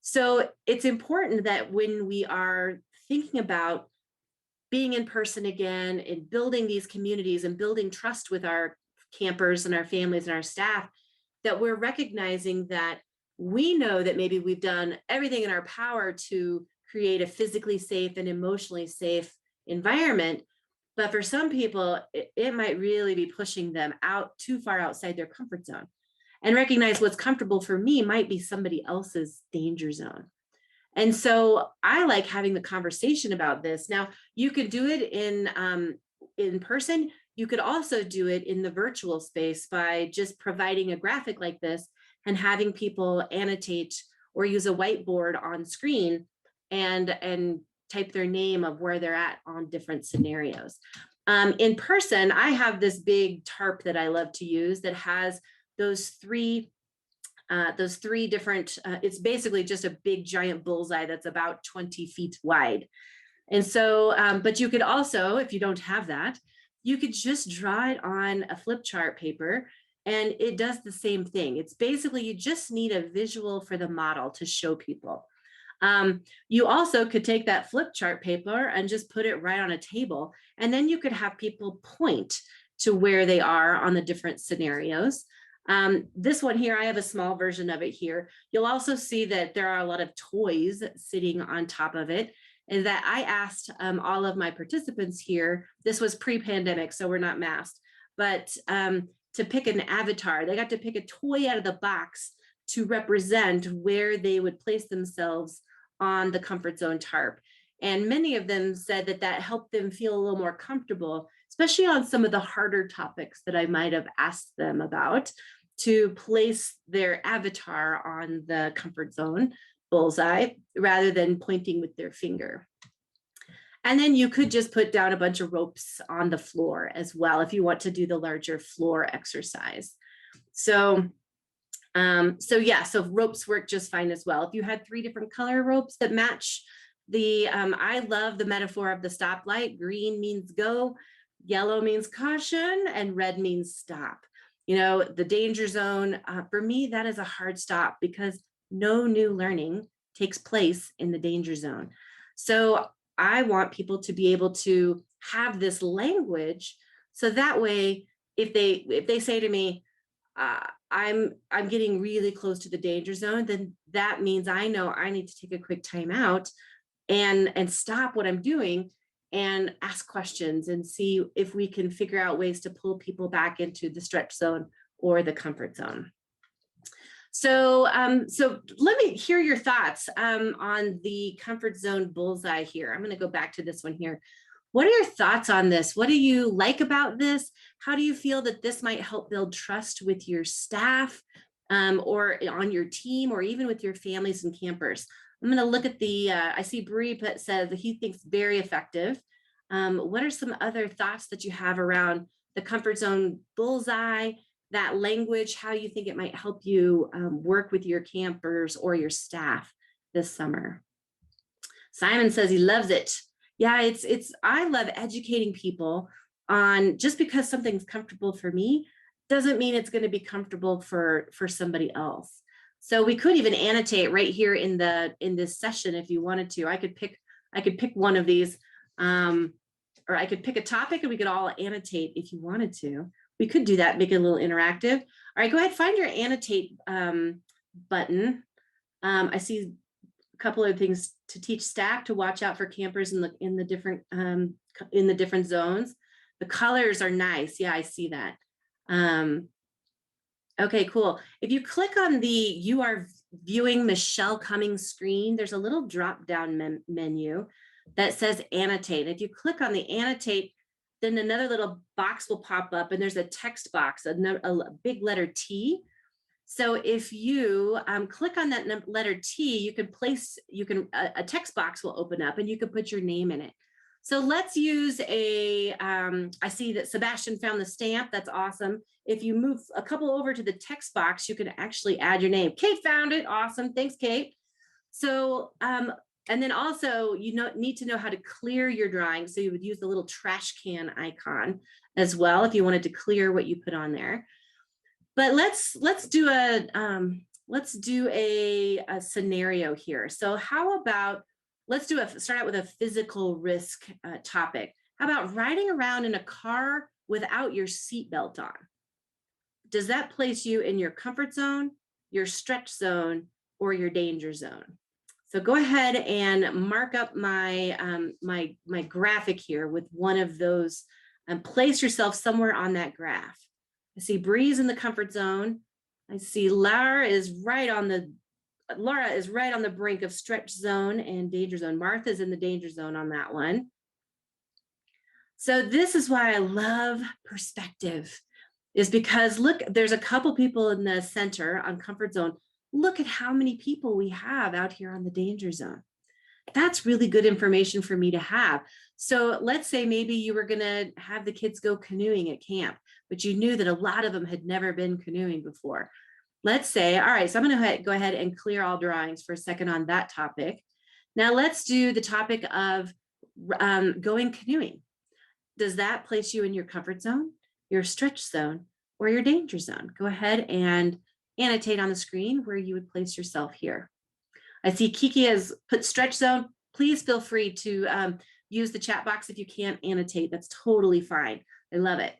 So it's important that when we are thinking about being in person again and building these communities and building trust with our campers and our families and our staff, that we're recognizing that we know that maybe we've done everything in our power to create a physically safe and emotionally safe environment. But for some people, it might really be pushing them out too far outside their comfort zone. And recognize what's comfortable for me might be somebody else's danger zone. And so I like having the conversation about this. Now, you could do it in person. You could also do it in the virtual space by just providing a graphic like this and having people annotate or use a whiteboard on screen and type their name of where they're at on different scenarios. In person, I have this big tarp that I love to use that has those three different, it's basically just a big giant bullseye that's about 20 feet wide. And so, but you could also, if you don't have that, you could just draw it on a flip chart paper, and it does the same thing. It's basically, you just need a visual for the model to show people. You also could take that flip chart paper and just put it right on a table, and then you could have people point to where they are on the different scenarios. This one here, I have a small version of it here. You'll also see that there are a lot of toys sitting on top of it, and that I asked all of my participants here, this was pre-pandemic, so we're not masked, but to pick an avatar. They got to pick a toy out of the box to represent where they would place themselves on the comfort zone tarp. And many of them said that that helped them feel a little more comfortable, especially on some of the harder topics that I might have asked them about, to place their avatar on the comfort zone bullseye rather than pointing with their finger. And then you could just put down a bunch of ropes on the floor as well if you want to do the larger floor exercise. So ropes work just fine as well. If you had 3 different color ropes that match the, I love the metaphor of the stoplight. Green means go, yellow means caution, and red means stop. You know, the danger zone, for me, that is a hard stop because no new learning takes place in the danger zone. So I want people to be able to have this language, so that way, if they say to me, I'm getting really close to the danger zone, then that means I know I need to take a quick time out and stop what I'm doing and ask questions and see if we can figure out ways to pull people back into the stretch zone or the comfort zone. So let me hear your thoughts on the comfort zone bullseye here. I'm going to go back to this one here. What are your thoughts on this? What do you like about this? How do you feel that this might help build trust with your staff or on your team, or even with your families and campers? I'm going to look at the, I see Bree says that he thinks very effective. What are some other thoughts that you have around the comfort zone bullseye, that language, how you think it might help you work with your campers or your staff this summer? Simon says he loves it. Yeah, I love educating people on, just because something's comfortable for me doesn't mean it's going to be comfortable for somebody else. So we could even annotate right here in this session if you wanted to. I could pick one of these, or I could pick a topic and we could all annotate if you wanted to. We could do that, make it a little interactive. All right, go ahead, find your annotate button. I see a couple of things to teach staff to watch out for campers in the different zones. The colors are nice. Yeah, I see that. Okay, cool. If you click on you are viewing Michelle Cummings screen, there's a little drop down menu that says annotate. If you click on the annotate, then another little box will pop up, and there's a text box, a big letter T. So if you click on that letter T, a text box will open up and you can put your name in it. So let's use I see that Sebastian found the stamp. That's awesome. If you move a couple over to the text box, you can actually add your name. Kate found it. Awesome. Thanks, Kate. So, and then also you need to know how to clear your drawing. So you would use the little trash can icon as well if you wanted to clear what you put on there. But let's do a scenario here. So how about start out with a physical risk topic. How about riding around in a car without your seatbelt on? Does that place you in your comfort zone, your stretch zone, or your danger zone? So go ahead and mark up my my graphic here with one of those and place yourself somewhere on that graph. I see Bree's in the comfort zone. I see Laura is right on the brink of stretch zone and danger zone. Martha's in the danger zone on that one. So this is why I love perspective, is because look, there's a couple people in the center on comfort zone. Look at how many people we have out here on the danger zone. That's really good information for me to have. So let's say maybe you were going to have the kids go canoeing at camp, but you knew that a lot of them had never been canoeing before. Let's say, all right, so I'm going to go ahead and clear all drawings for a second on that topic. Now let's do the topic of going canoeing. Does that place you in your comfort zone, your stretch zone, or your danger zone? Go ahead and annotate on the screen where you would place yourself here. I see Kiki has put stretch zone. Please feel free to use the chat box if you can't annotate. That's totally fine. I love it.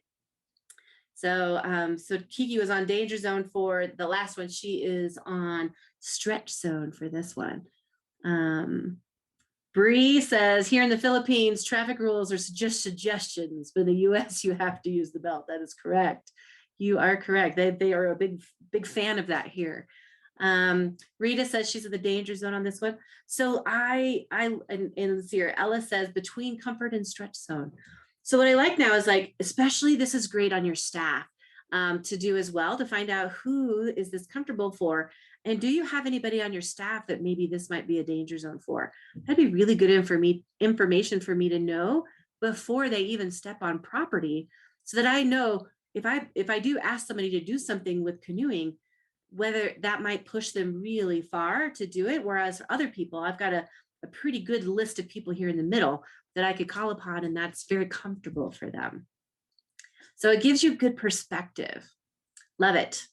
So, so Kiki was on danger zone for the last one. She is on stretch zone for this one. Bree says, here in the Philippines, traffic rules are just suggestions. But in the US, you have to use the belt. That is correct. You are correct. They are a big fan of that here. Rita says she's in the danger zone on this one. So and let's see here, Ella says between comfort and stretch zone. So what I like now is like, especially this is great on your staff to do as well, to find out who is this comfortable for. And do you have anybody on your staff that maybe this might be a danger zone for? That'd be really good information for me to know before they even step on property, so that I know if I do ask somebody to do something with canoeing, whether that might push them really far to do it. Whereas for other people, I've got a pretty good list of people here in the middle that I could call upon, and that's very comfortable for them. So it gives you good perspective. Love it.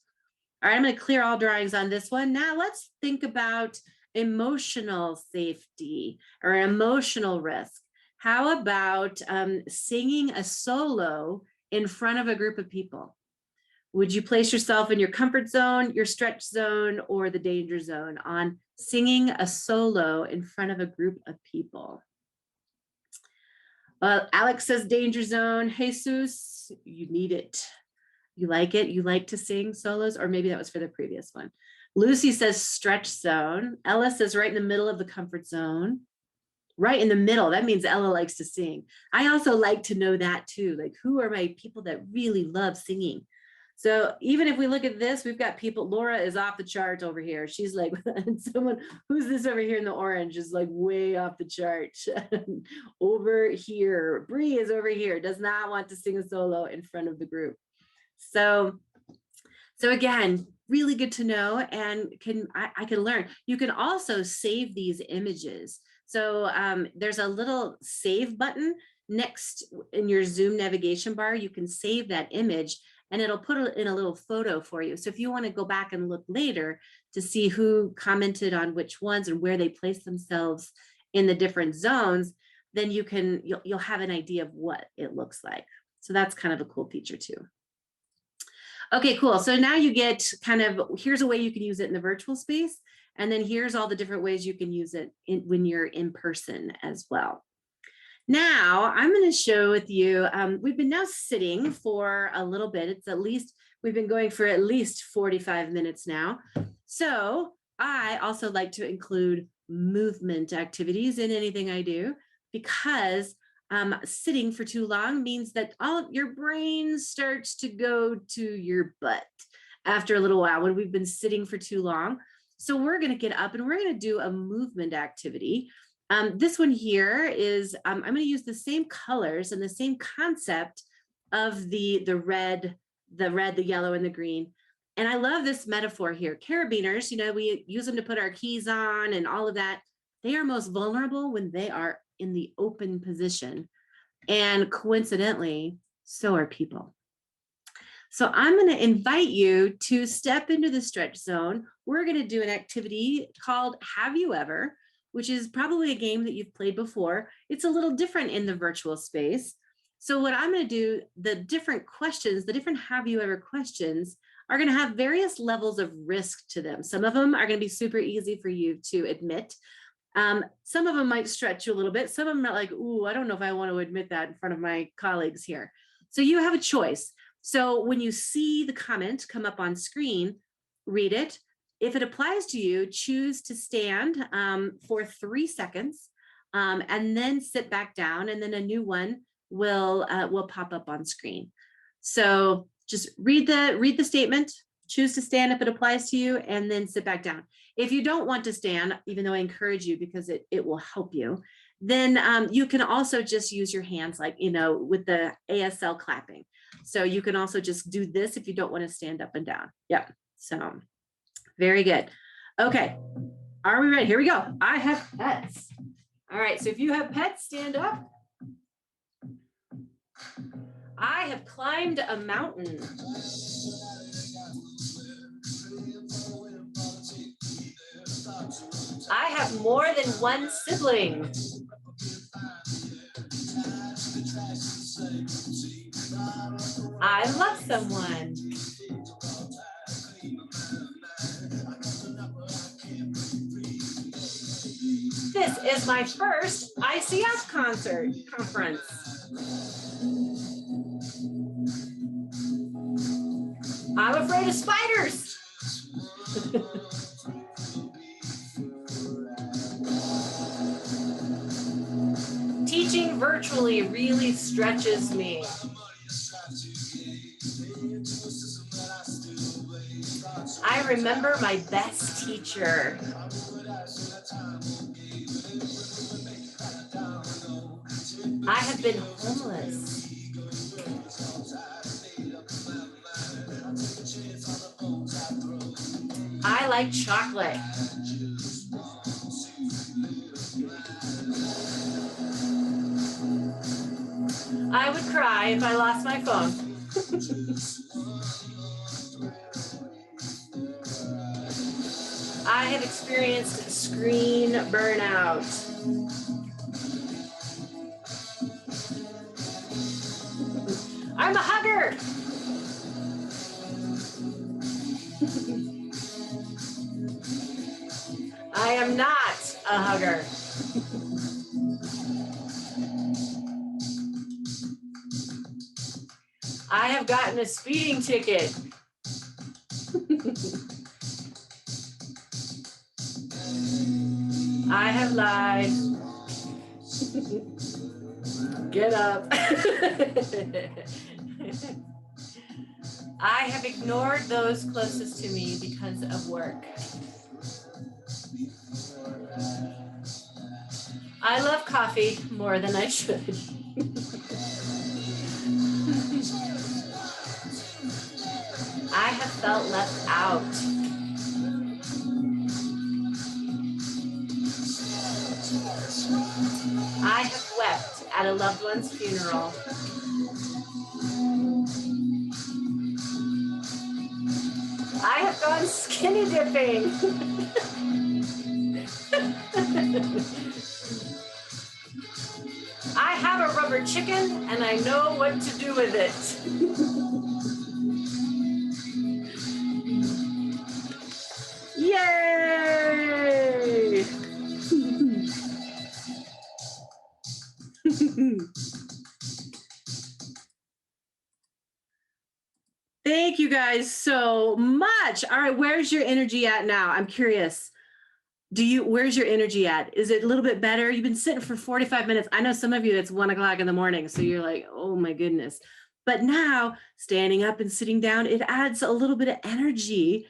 All right, I'm going to clear all drawings on this one. Now let's think about emotional safety or emotional risk. How about singing a solo in front of a group of people? Would you place yourself in your comfort zone, your stretch zone, or the danger zone on singing a solo in front of a group of people? Alex says danger zone. Jesus, you need it. You like it? You like to sing solos? Or maybe that was for the previous one. Lucy says stretch zone. Ella says right in the middle of the comfort zone. Right in the middle. That means Ella likes to sing. I also like to know that too. Like, who are my people that really love singing? So even if we look at this, we've got people, Laura is off the chart over here. She's like, someone, who's this over here in the orange is like way off the chart. Over here, Bree is over here, does not want to sing a solo in front of the group. So again, really good to know, and I can learn. You can also save these images. So there's a little save button next in your Zoom navigation bar. You can save that image, and it'll put it in a little photo for you. So if you want to go back and look later to see who commented on which ones and where they place themselves in the different zones, then you'll have an idea of what it looks like. So that's kind of a cool feature too. Okay, cool. So now you get kind of, here's a way you can use it in the virtual space. And then here's all the different ways you can use it when you're in person as well. Now I'm going to show with you, we've been now sitting for a little bit. We've been going for at least 45 minutes now. So I also like to include movement activities in anything I do, because sitting for too long means that all of your brain starts to go to your butt after a little while when we've been sitting for too long. So we're going to get up and we're going to do a movement activity. This one here is, I'm going to use the same colors and the same concept of the red, the yellow, and the green. And I love this metaphor here. Carabiners, you know, we use them to put our keys on and all of that. They are most vulnerable when they are in the open position. And coincidentally, so are people. So I'm going to invite you to step into the stretch zone. We're going to do an activity called Have You Ever, which is probably a game that you've played before. It's a little different in the virtual space. So what I'm going to do, the different questions, the different Have You Ever questions are going to have various levels of risk to them. Some of them are going to be super easy for you to admit. Some of them might stretch you a little bit. Some of them are like, ooh, I don't know if I want to admit that in front of my colleagues here. So you have a choice. So when you see the comment come up on screen, read it. If it applies to you, choose to stand for 3 seconds and then sit back down, and then a new one will pop up on screen. So just read the statement, choose to stand if it applies to you, and then sit back down. If you don't want to stand, even though I encourage you because it will help you, then you can also just use your hands, like, you know, with the ASL clapping. So you can also just do this if you don't want to stand up and down. Yep. So very good. Okay. Are we ready? Here we go. I have pets. All right, so if you have pets, stand up. I have climbed a mountain. I have more than one sibling. I love someone. This is my first ICF conference. I'm afraid of spiders. Teaching virtually really stretches me. I remember my best teacher. I have been homeless. I like chocolate. I would cry if I lost my phone. I have experienced screen burnout. I'm a hugger. I am not a hugger. I have gotten a speeding ticket. I have lied. Get up. I have ignored those closest to me because of work. I love coffee more than I should. I have felt left out. I have wept at a loved one's funeral. I have gone skinny dipping. I have a rubber chicken and I know what to do with it. Yay! Thank you guys so much. All right, where's your energy at now? I'm curious. Where's your energy at? Is it a little bit better? You've been sitting for 45 minutes. I know some of you, it's 1 o'clock in the morning. So you're like, oh my goodness. But now standing up and sitting down, it adds a little bit of energy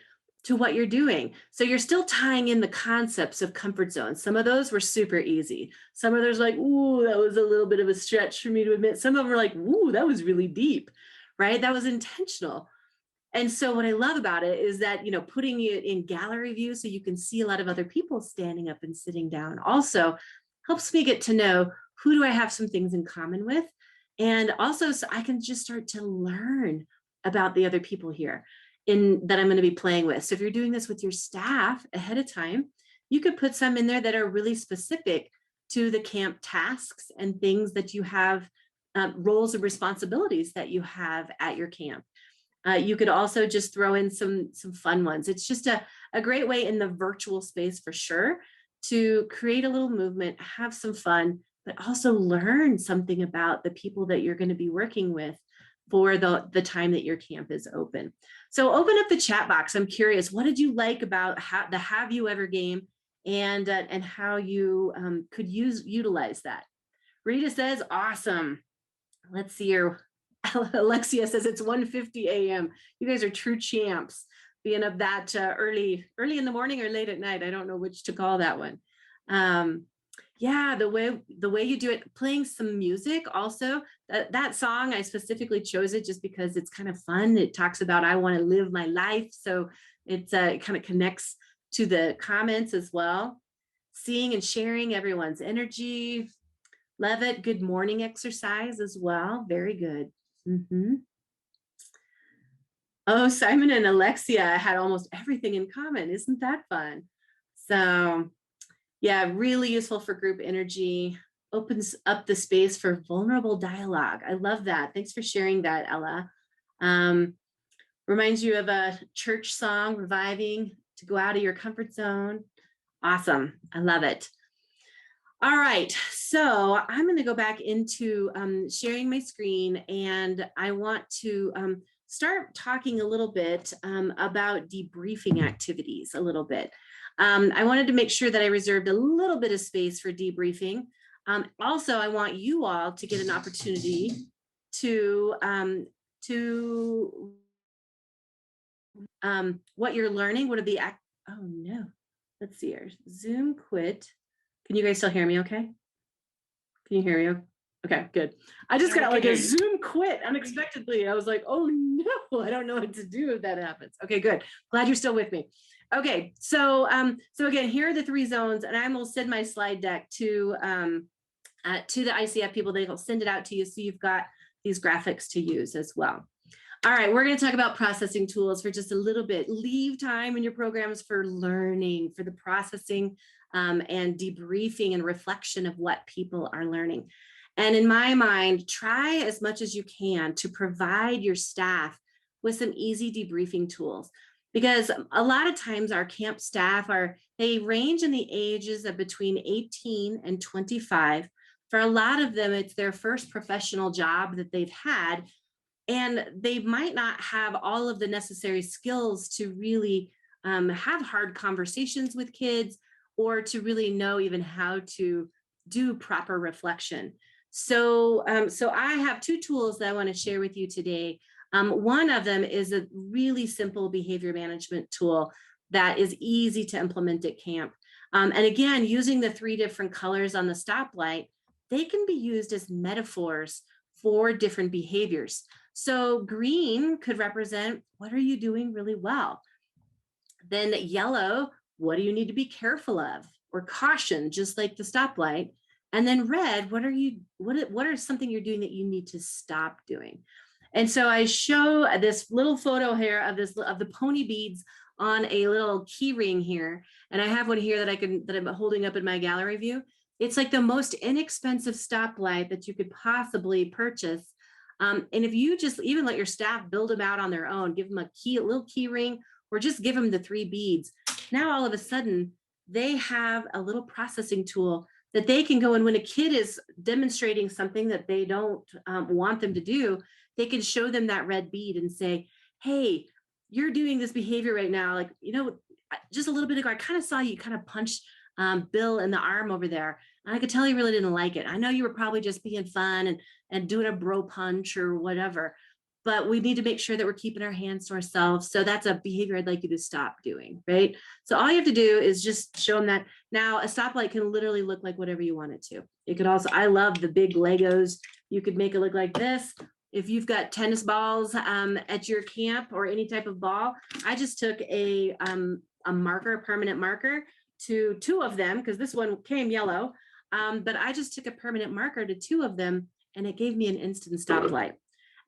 to what you're doing. So you're still tying in the concepts of comfort zones. Some of those were super easy. Some of those like, ooh, that was a little bit of a stretch for me to admit. Some of them were like, ooh, that was really deep, right? That was intentional. And so what I love about it is that, putting it in gallery view so you can see a lot of other people standing up and sitting down also helps me get to know who do I have some things in common with. And also so I can just start to learn about the other people here that I'm going to be playing with. So if you're doing this with your staff ahead of time, you could put some in there that are really specific to the camp tasks and things that you have, roles and responsibilities that you have at your camp. You could also just throw in some fun ones. It's just a great way in the virtual space for sure to create a little movement, have some fun, but also learn something about the people that you're going to be working with for the time that your camp is open. So open up the chat box. I'm curious, what did you like about the Have You Ever game and how you could utilize that? Rita says, awesome. Let's see here. Alexia says it's 1:50 a.m. You guys are true champs, being up that early in the morning or late at night. I don't know which to call that one. Yeah, the way you do it, playing some music also. That song, I specifically chose it just because it's kind of fun. It talks about I want to live my life. So it kind of connects to the comments as well. seeing and sharing everyone's energy. Love it. Good morning exercise as well. Very good. Oh, Simon and Alexia had almost everything in common. Isn't that fun? So yeah, really useful for group energy. Opens up the space for vulnerable dialogue. I love that. Thanks for sharing that, Ella. Reminds you of a church song, reviving to go out of your comfort zone. Awesome. I love it. All right. So I'm going to go back into sharing my screen, and I want to start talking a little bit about debriefing activities a little bit. I wanted to make sure that I reserved a little bit of space for debriefing. Also, I want you all to get an opportunity to what you're learning. What are the oh no, let's see here. Zoom quit. Can you guys still hear me okay? Can you hear me? Okay, good. I just got like a Zoom quit unexpectedly. I was like, oh no, I don't know what to do if that happens. Okay, good. Glad you're still with me. Okay, so again, here are the 3 zones, and I will send my slide deck to the ICF people. They will send it out to you, so you've got these graphics to use as well. All right, we're going to talk about processing tools for just a little bit. Leave time in your programs for learning, for the processing and debriefing and reflection of what people are learning. And in my mind, try as much as you can to provide your staff with some easy debriefing tools, because a lot of times our camp staff they range in the ages of between 18 and 25. For a lot of them, it's their first professional job that they've had, and they might not have all of the necessary skills to really have hard conversations with kids, or to really know even how to do proper reflection. So I have 2 tools that I want to share with you today. One of them is a really simple behavior management tool that is easy to implement at camp. And again, using the 3 different colors on the stoplight, they can be used as metaphors for different behaviors. So green could represent, what are you doing really well? Then yellow, what do you need to be careful of? Or caution, just like the stoplight. And then red, what are something you're doing that you need to stop doing? And so I show this little photo here of the pony beads on a little key ring here. And I have one here that I'm holding up in my gallery view. It's like the most inexpensive stoplight that you could possibly purchase. And if you just even let your staff build them out on their own, give them a little key ring, or just give them the 3 beads. Now, all of a sudden, they have a little processing tool that they can go, and when a kid is demonstrating something that they don't want them to do, they can show them that red bead and say, hey, you're doing this behavior right now. Like, just a little bit ago, I kind of saw you kind of punch Bill in the arm over there. And I could tell you really didn't like it. I know you were probably just being fun and doing a bro punch or whatever, but we need to make sure that we're keeping our hands to ourselves. So that's a behavior I'd like you to stop doing, right? So all you have to do is just show them that. Now, a stoplight can literally look like whatever you want it to. It could also, I love the big Legos. You could make it look like this. If you've got tennis balls at your camp or any type of ball, I just took a marker, a permanent marker, to 2 of them, because this one came yellow, but I just took a permanent marker to 2 of them, and it gave me an instant stoplight.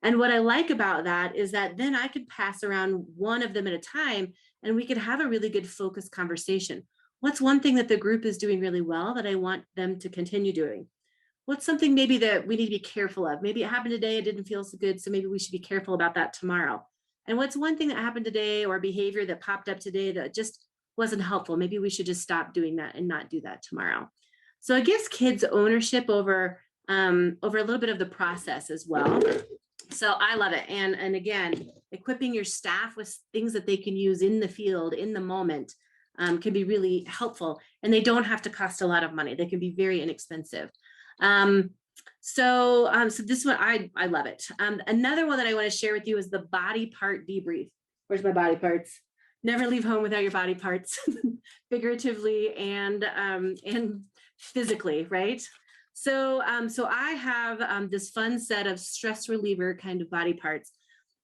And what I like about that is that then I could pass around 1 of them at a time, and we could have a really good focused conversation. What's one thing that the group is doing really well that I want them to continue doing? What's something maybe that we need to be careful of? Maybe it happened today, it didn't feel so good, so maybe we should be careful about that tomorrow. And what's one thing that happened today or behavior that popped up today that just wasn't helpful? Maybe we should just stop doing that and not do that tomorrow. So it gives kids ownership over a little bit of the process as well. So I love it. And again, equipping your staff with things that they can use in the field, in the moment, can be really helpful. And they don't have to cost a lot of money. They can be very inexpensive. So this one, I love it. Another one that I want to share with you is the body part debrief. Where's my body parts? Never leave home without your body parts, figuratively and physically, right? So I have this fun set of stress reliever kind of body parts.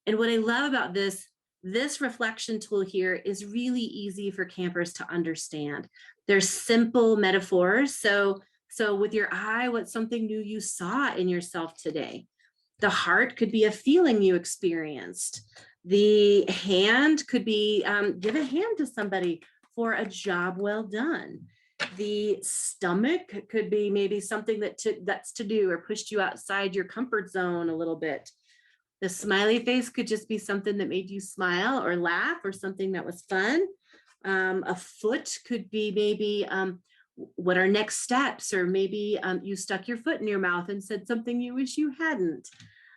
And what I love about this this reflection tool here is really easy for campers to understand. There's simple metaphors. So with your eye, what's something new you saw in yourself today? The heart could be a feeling you experienced. The hand could be, give a hand to somebody for a job well done. The stomach could be maybe something that's to do or pushed you outside your comfort zone a little bit. The smiley face could just be something that made you smile or laugh or something that was fun. A foot could be maybe what are next steps, or maybe you stuck your foot in your mouth and said something you wish you hadn't.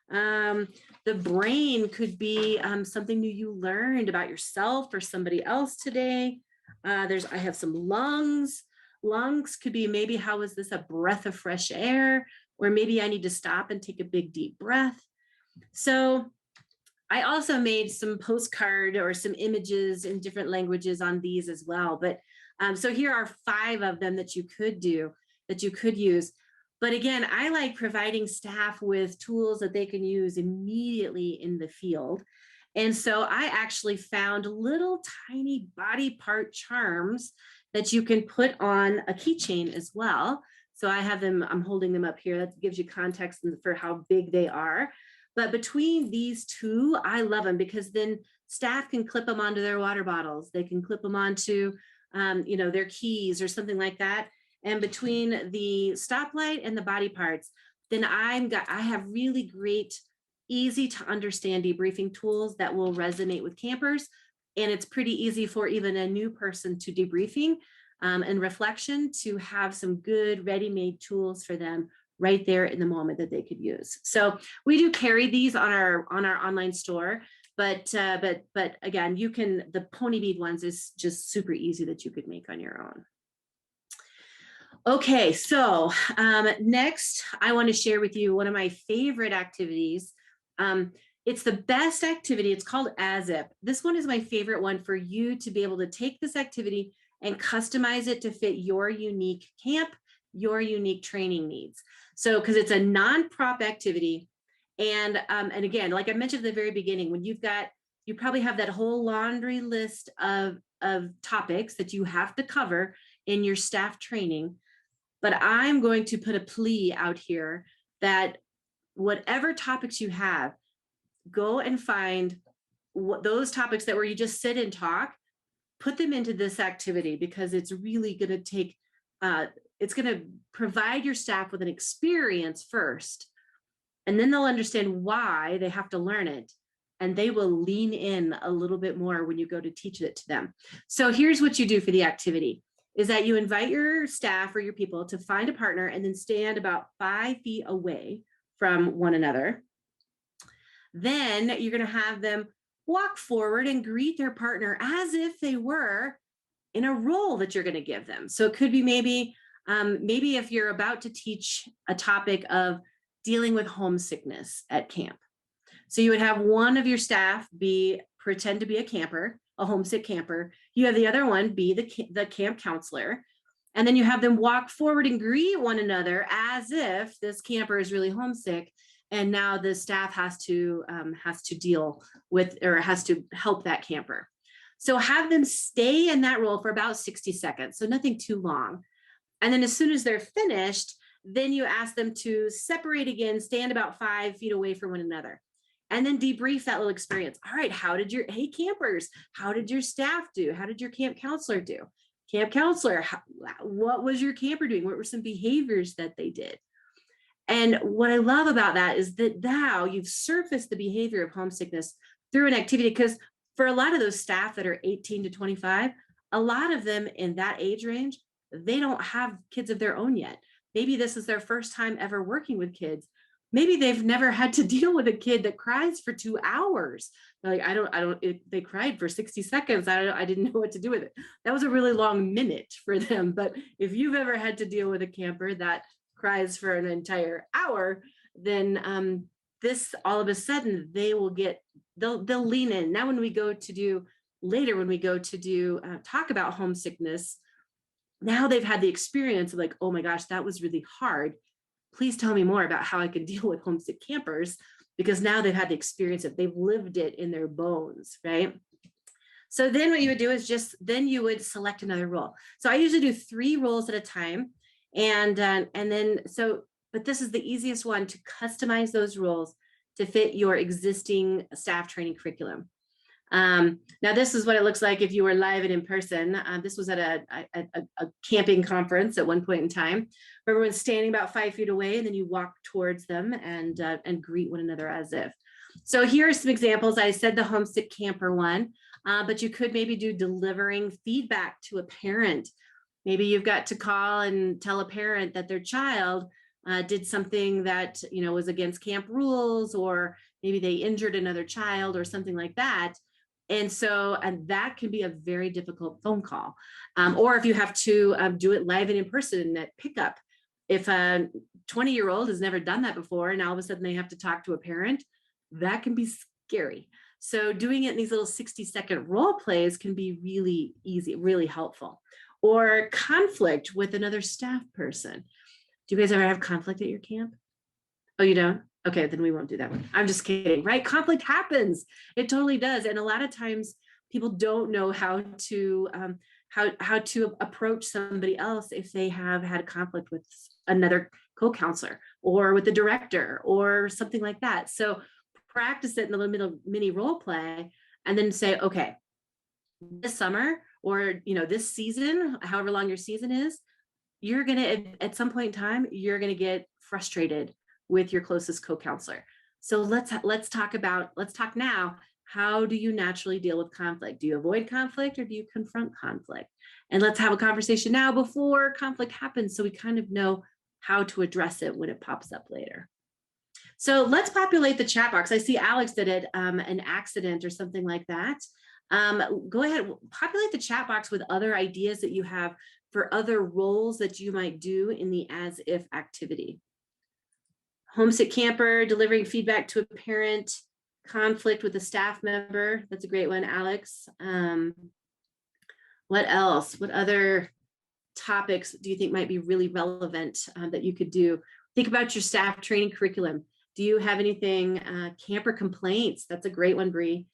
The brain could be something new you learned about yourself or somebody else today. I have some lungs. Lungs could be maybe, how is this a breath of fresh air? Or maybe I need to stop and take a big deep breath. So I also made some postcard or some images in different languages on these as well. But so here are 5 of them that you could do, that you could use. But again, I like providing staff with tools that they can use immediately in the field. And so I actually found little tiny body part charms that you can put on a keychain as well. So I have them, I'm holding them up here. That gives you context for how big they are. But between these 2, I love them because then staff can clip them onto their water bottles. They can clip them onto, their keys or something like that. And between the stoplight and the body parts, then I have really great, easy to understand debriefing tools that will resonate with campers. And it's pretty easy for even a new person to debriefing and reflection to have some good ready-made tools for them right there in the moment that they could use. So we do carry these on our online store, but again, the pony bead ones is just super easy that you could make on your own. Okay, so next I want to share with you one of my favorite activities. It's the best activity. It's called As If. This one is my favorite one for you to be able to take this activity and customize it to fit your unique camp, your unique training needs. So, because it's a non-prop activity. And again, like I mentioned at the very beginning, when you probably have that whole laundry list of topics that you have to cover in your staff training. But I'm going to put a plea out here that whatever topics you have, go and find those topics that where you just sit and talk, put them into this activity, because it's really going to take, it's going to provide your staff with an experience first, and then they'll understand why they have to learn it. And they will lean in a little bit more when you go to teach it to them. So here's what you do for the activity, is that you invite your staff or your people to find a partner and then stand about 5 feet away from one another. Then you're going to have them walk forward and greet their partner as if they were in a role that you're going to give them. So it could be maybe if you're about to teach a topic of dealing with homesickness at camp. So you would have one of your staff pretend to be a camper, a homesick camper. You have the other one be the camp counselor. And then you have them walk forward and greet one another as if this camper is really homesick. And now the staff has to deal with, or has to help that camper. So have them stay in that role for about 60 seconds. So nothing too long. And then as soon as they're finished, then you ask them to separate again, stand about 5 feet away from one another. And then debrief that little experience. All right, hey campers, how did your staff do? How did your camp counselor do? Camp counselor, what was your camper doing? What were some behaviors that they did? And what I love about that is that now you've surfaced the behavior of homesickness through an activity, because for a lot of those staff that are 18 to 25, a lot of them in that age range, they don't have kids of their own yet. Maybe this is their first time ever working with kids. Maybe they've never had to deal with a kid that cries for 2 hours. Like, they cried for 60 seconds. I didn't know what to do with it. That was a really long minute for them. But if you've ever had to deal with a camper that cries for an entire hour, then this, all of a sudden, they'll lean in. Now, when we go to talk about homesickness, now they've had the experience of like, oh my gosh, that was really hard. Please tell me more about how I can deal with homesick campers. because now they've had the experience of, they've lived it in their bones, right? So then what you would do is then you would select another role. So I usually do 3 roles at a time. And then, but this is the easiest one to customize those roles to fit your existing staff training curriculum. Now this is what it looks like if you were live and in person. This was at a camping conference at one point in time, where everyone's standing about 5 feet away, and then you walk towards them and greet one another as if. So here are some examples. I said the homesick camper one, but you could maybe do delivering feedback to a parent. Maybe you've got to call and tell a parent that their child did something that, you know, was against camp rules, or maybe they injured another child or something like that. And that can be a very difficult phone call. Or if you have to do it live and in person at pickup. If a 20-year-old has never done that before, and all of a sudden they have to talk to a parent, that can be scary. So doing it in these little 60-second role plays can be really easy, really helpful. Or conflict with another staff person. Do you guys ever have conflict at your camp? Oh, you don't? Okay, then we won't do that one. I'm just kidding, right? Conflict happens. It totally does. And a lot of times people don't know how to approach somebody else if they have had conflict with another co-counselor or with the director or something like that. So practice it in the little mini role play, and then say, okay, this summer, or, you know, this season, however long your season is, you're going to, at some point in time, you're going to get frustrated with your closest co-counselor. So let's talk now. How do you naturally deal with conflict? Do you avoid conflict, or do you confront conflict? And let's have a conversation now before conflict happens, so we kind of know how to address it when it pops up later. So let's populate the chat box. I see Alex did it, an accident or something like that. Go ahead, populate the chat box with other ideas that you have for other roles that you might do in the as if activity. Homesick camper, delivering feedback to a parent, conflict with a staff member. That's a great one, Alex. What else? What other topics do you think might be really relevant that you could do? Think about your staff training curriculum. Do you have anything? Camper complaints. That's a great one, Bree.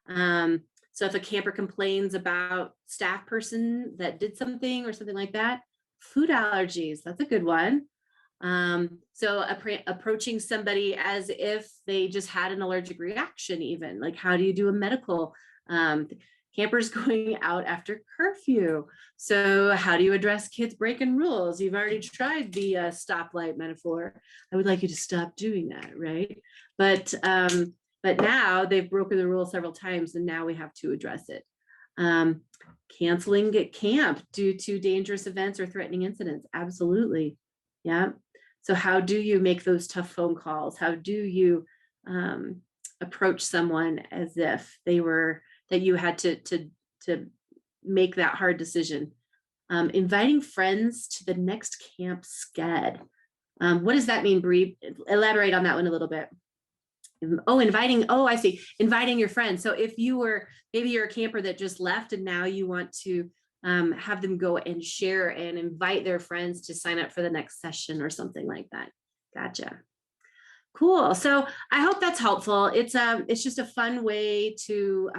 So if a camper complains about staff person that did something or something like that, food allergies, that's a good one. So approaching somebody as if they just had an allergic reaction, even like, how do you do a medical, campers going out after curfew? So how do you address kids breaking rules? You've already tried the stoplight metaphor. I would like you to stop doing that, right? But now they've broken the rule several times, and now we have to address it. Canceling at camp due to dangerous events or threatening incidents. Absolutely. Yeah. So how do you make those tough phone calls? How do you approach someone as if that you had to make that hard decision? Inviting friends to the next camp sched. What does that mean, Bree? Elaborate on that one a little bit. I see. Inviting your friends. So if maybe you're a camper that just left and now you want to have them go and share and invite their friends to sign up for the next session or something like that. Gotcha. Cool. So I hope that's helpful. It's just a fun way to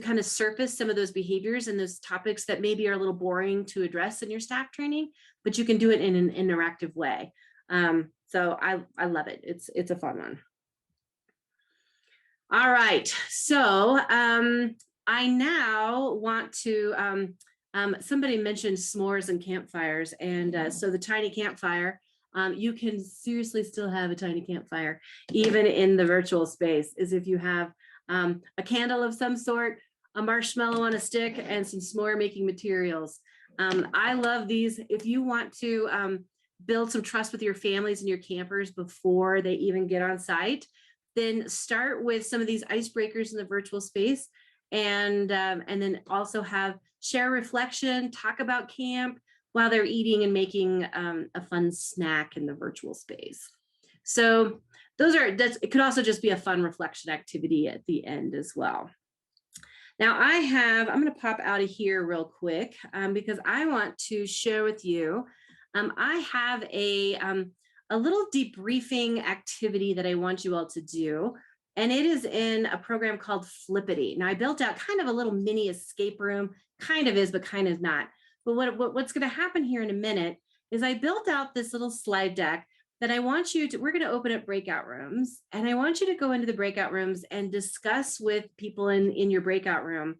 kind of surface some of those behaviors and those topics that maybe are a little boring to address in your staff training, but you can do it in an interactive way. So I love it. It's a fun one. All right, so I now want to, somebody mentioned s'mores and campfires, and so the tiny campfire, you can seriously still have a tiny campfire, even in the virtual space, as if you have a candle of some sort, a marshmallow on a stick, and some s'more making materials. I love these. If you want to build some trust with your families and your campers before they even get on site, then start with some of these icebreakers in the virtual space, and then also share reflection, talk about camp while they're eating and making a fun snack in the virtual space. So it could also just be a fun reflection activity at the end as well. Now I'm going to pop out of here real quick because I want to share with you. I have a a little debriefing activity that I want you all to do. And it is in a program called Flippity. Now I built out kind of a little mini escape room, kind of is, but kind of not. But what's going to happen here in a minute is I built out this little slide deck that I want you to, we're going to open up breakout rooms, and I want you to go into the breakout rooms and discuss with people in your breakout room.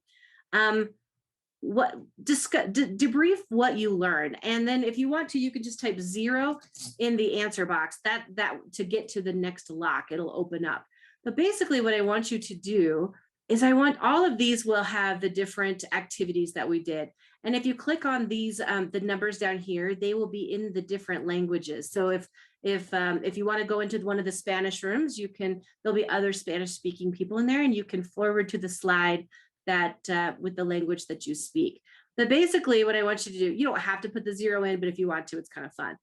Debrief what you learned. And then if you want to, you can just type 0 in the answer box that to get to the next lock, it'll open up. But basically what I want you to do is I want all of these will have the different activities that we did. And if you click on these, the numbers down here, they will be in the different languages. So if you want to go into one of the Spanish rooms, there'll be other Spanish speaking people in there, and you can forward to the slide that with the language that you speak. But basically what I want you to do, you don't have to put the 0 in, but if you want to, it's kind of fun.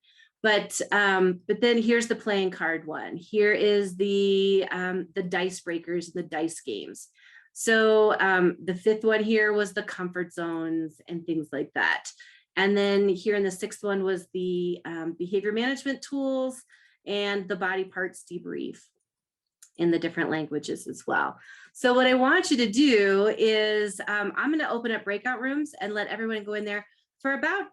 But then here's the playing card one. Here is the dice breakers and the dice games. So the 5th one here was the comfort zones and things like that. And then here in the 6th one was the behavior management tools and the body parts debrief in the different languages as well. So what I want you to do is I'm going to open up breakout rooms and let everyone go in there for about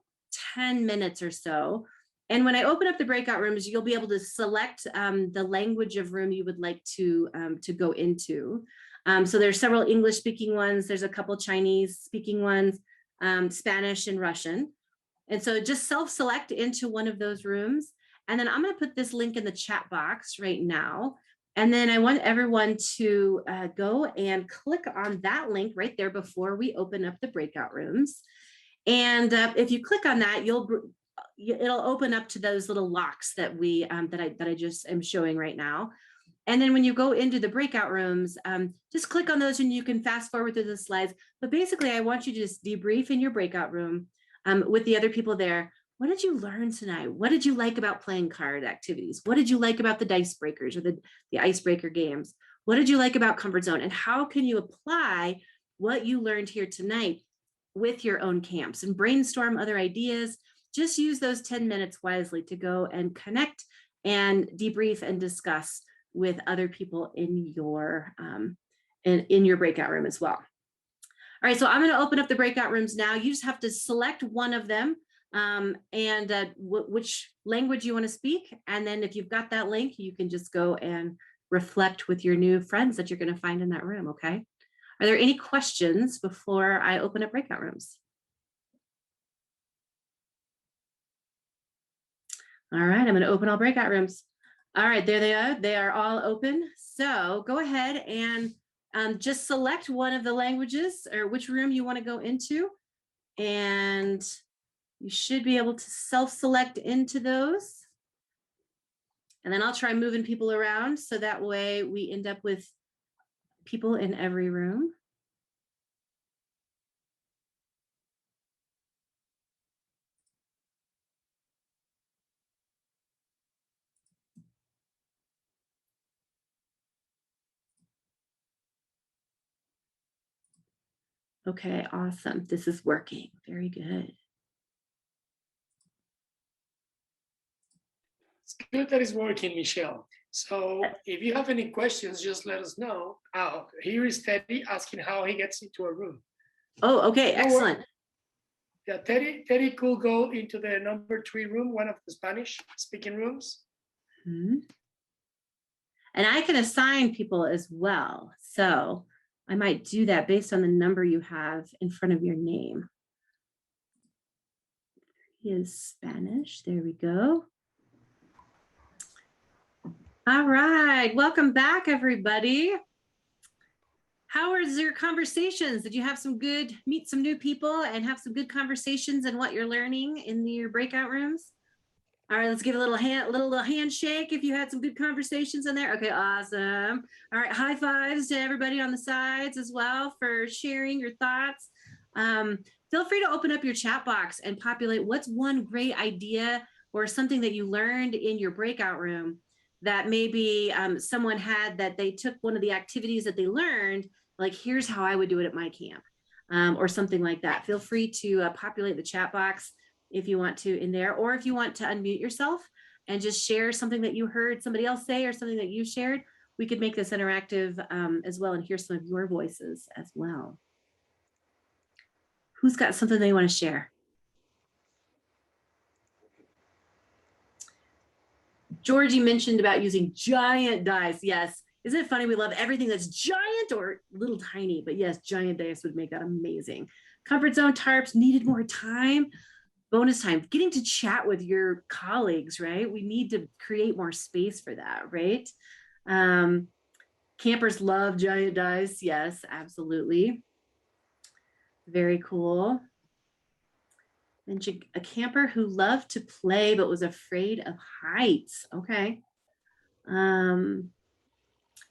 10 minutes or so. And when I open up the breakout rooms, you'll be able to select the language of room you would like to go into. So there's several English speaking ones. There's a couple Chinese speaking ones, Spanish and Russian. And so just self-select into one of those rooms. And then I'm going to put this link in the chat box right now. And then I want everyone to go and click on that link right there before we open up the breakout rooms. And if you click on that, it'll open up to those little locks that I just am showing right now. And then when you go into the breakout rooms, just click on those and you can fast forward through the slides. But basically, I want you to just debrief in your breakout room with the other people there. What did you learn tonight? What did you like about playing card activities? What did you like about the dice breakers or the icebreaker games? What did you like about comfort zone? And how can you apply what you learned here tonight with your own camps and brainstorm other ideas? Just use those 10 minutes wisely to go and connect and debrief and discuss with other people in your breakout room as well. All right, so I'm going to open up the breakout rooms now. You just have to select one of them and which language you want to speak. And then if you've got that link, you can just go and reflect with your new friends that you're going to find in that room, okay? Are there any questions before I open up breakout rooms? All right, I'm going to open all breakout rooms. All right, there they are. They are all open. So go ahead and just select one of the languages or which room you want to go into. And you should be able to self-select into those. And then I'll try moving people around so that way we end up with people in every room. Okay, awesome. This is working. Very good. It's good that it's working, Michelle. So if you have any questions, just let us know. Here is Teddy asking how he gets into a room. Oh, okay, excellent. Yeah, Teddy could go into the number 3 room, one of the Spanish speaking rooms. Mm-hmm. And I can assign people as well. So I might do that based on the number you have in front of your name. He is Spanish. There we go. All right. Welcome back, everybody. How was your conversations? Did you have meet some new people and have some good conversations and what you're learning in your breakout rooms? All right, let's give a little handshake if you had some good conversations in there. Okay, awesome. All right, high fives to everybody on the sides as well for sharing your thoughts. Feel free to open up your chat box and populate what's one great idea or something that you learned in your breakout room that maybe someone had that they took one of the activities that they learned, like here's how I would do it at my camp or something like that. Feel free to populate the chat box if you want to in there, or if you want to unmute yourself and just share something that you heard somebody else say or something that you shared, we could make this interactive as well and hear some of your voices as well. Who's got something they want to share? Georgie mentioned about using giant dice. Yes. Isn't it funny? We love everything that's giant or little tiny, but yes, giant dice would make that amazing. Comfort zone tarps needed more time. Bonus time, getting to chat with your colleagues, right? We need to create more space for that, right? Campers love giant dice. Yes, absolutely. Very cool. Mentioned a camper who loved to play but was afraid of heights. Okay.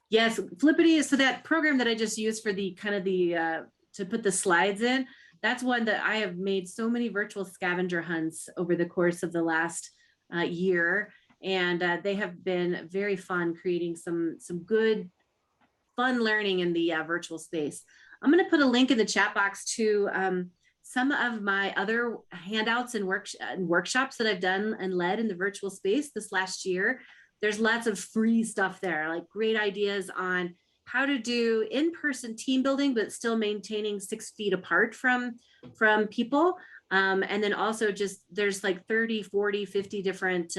Yes, Flippity is so that program that I just used for the kind of the to put the slides in. That's one that I have made so many virtual scavenger hunts over the course of the last year, and they have been very fun, creating some good fun learning in the virtual space. I'm going to put a link in the chat box to some of my other handouts and workshops that I've done and led in the virtual space this last year. There's lots of free stuff there, like great ideas on how to do in-person team building, but still maintaining 6 feet apart from people. And then also just, there's like 30, 40, 50 different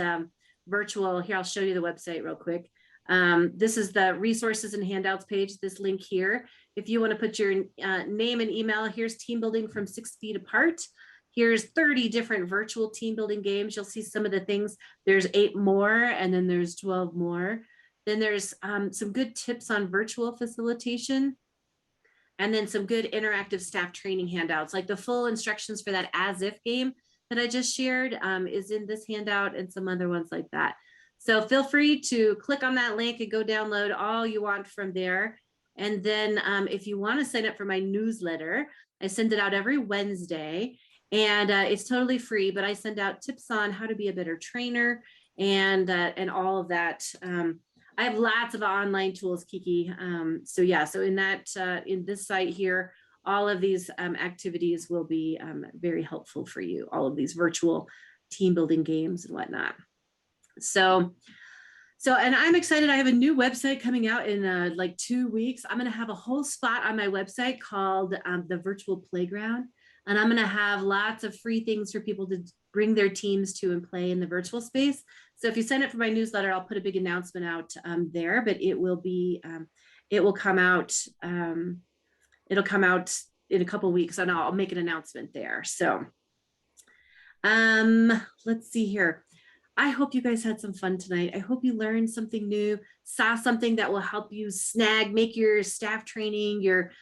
virtual, here, I'll show you the website real quick. This is the resources and handouts page, this link here. If you want to put your name and email, here's team building from 6 feet apart. Here's 30 different virtual team building games. You'll see some of the things. There's 8 more, and then there's 12 more. Then there's some good tips on virtual facilitation, and then some good interactive staff training handouts, like the full instructions for that as if game that I just shared is in this handout, and some other ones like that. So feel free to click on that link and go download all you want from there. And then if you want to sign up for my newsletter, I send it out every Wednesday, and it's totally free, but I send out tips on how to be a better trainer and all of that. I have lots of online tools, Kiki. So yeah, so in that in this site here, all of these activities will be very helpful for you, all of these virtual team building games and whatnot. So and I'm excited. I have a new website coming out in like 2 weeks. I'm going to have a whole spot on my website called the Virtual Playground. And I'm going to have lots of free things for people to bring their teams to and play in the virtual space. So if you sign up for my newsletter, I'll put a big announcement out there, but it will be, it will come out, it'll come out in a couple of weeks, and I'll make an announcement there. So let's see here. I hope you guys had some fun tonight. I hope you learned something new, saw something that will help you make your staff training, your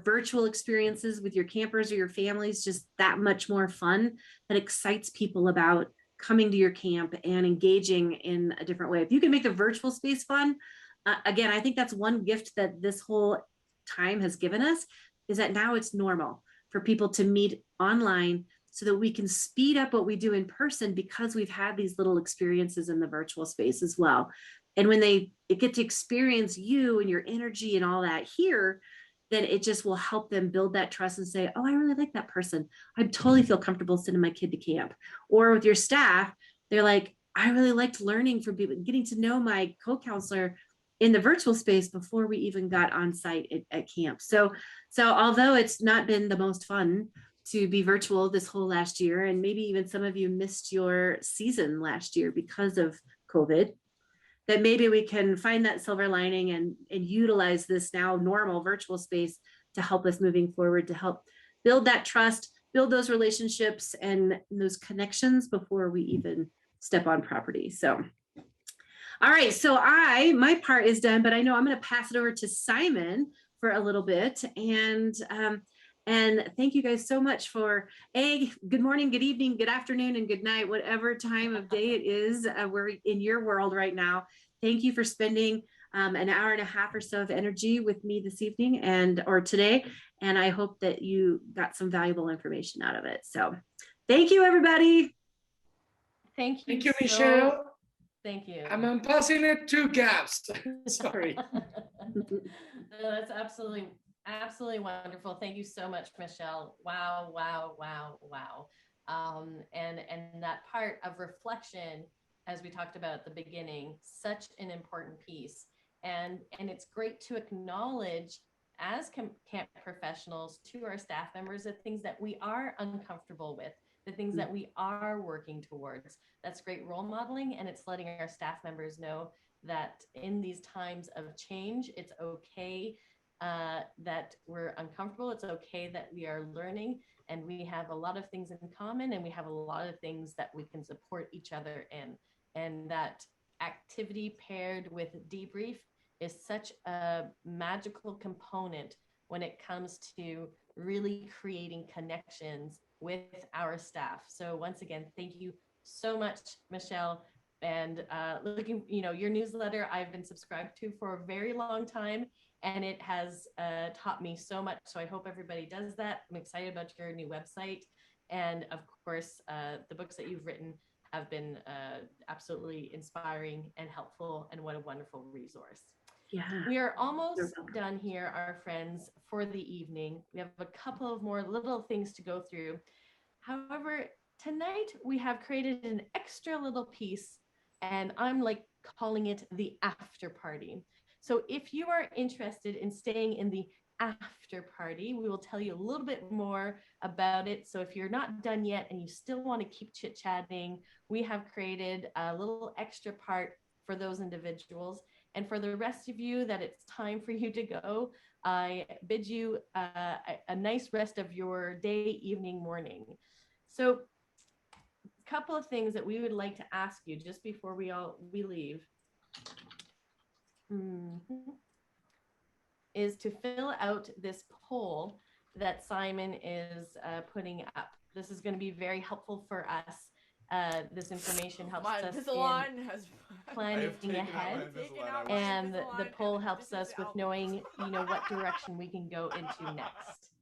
virtual experiences with your campers or your families just that much more fun, that excites people about coming to your camp and engaging in a different way. If you can make the virtual space fun, again, I think that's one gift that this whole time has given us, is that now it's normal for people to meet online so that we can speed up what we do in person, because we've had these little experiences in the virtual space as well. And when they get to experience you and your energy and all that here, then it just will help them build that trust and say, oh, I really like that person. I totally feel comfortable sending my kid to camp. Or with your staff, they're like, I really liked learning from people, getting to know my co-counselor in the virtual space before we even got on site at camp. So although it's not been the most fun to be virtual this whole last year, and maybe even some of you missed your season last year because of COVID, that maybe we can find that silver lining and utilize this now normal virtual space to help us moving forward, to help build that trust, build those relationships and those connections before we even step on property. So, all right, so my part is done, but I know I'm going to pass it over to Simon for a little bit. And thank you guys so much for good morning, good evening, good afternoon, and good night, whatever time of day it is we're in your world right now. Thank you for spending an hour and a half or so of energy with me this evening or today. And I hope that you got some valuable information out of it. So thank you, everybody. Thank you. Thank you, Michelle. Thank you. I'm passing it to Gabs. Sorry. No, that's absolutely wonderful. Thank you so much, Michelle. Wow. And that part of reflection as we talked about at the beginning, such an important piece. And it's great to acknowledge as camp professionals to our staff members the things that we are uncomfortable with, the things that we are working towards. That's great role modeling, and it's letting our staff members know that in these times of change, it's okay that we're uncomfortable. It's okay that we are learning, and we have a lot of things in common, and we have a lot of things that we can support each other in. And that activity paired with debrief is such a magical component when it comes to really creating connections with our staff. So once again, thank you so much, Michelle. And looking, your newsletter I've been subscribed to for a very long time, and it has taught me so much. So I hope everybody does that. I'm excited about your new website. And of course, the books that you've written have been absolutely inspiring and helpful, and what a wonderful resource. Yeah. We are almost done here, our friends, for the evening. We have a couple of more little things to go through. However, tonight we have created an extra little piece, and I'm like calling it the after party. So if you are interested in staying in the after party, we will tell you a little bit more about it. So if you're not done yet and you still want to keep chit-chatting, we have created a little extra part for those individuals. And for the rest of you that it's time for you to go, I bid you a nice rest of your day, evening, morning. So a couple of things that we would like to ask you just before we leave. Is to fill out this poll that Simon is putting up. This is going to be very helpful for us. This information helps us in planning ahead, and the poll helps us with knowing, what direction we can go into next.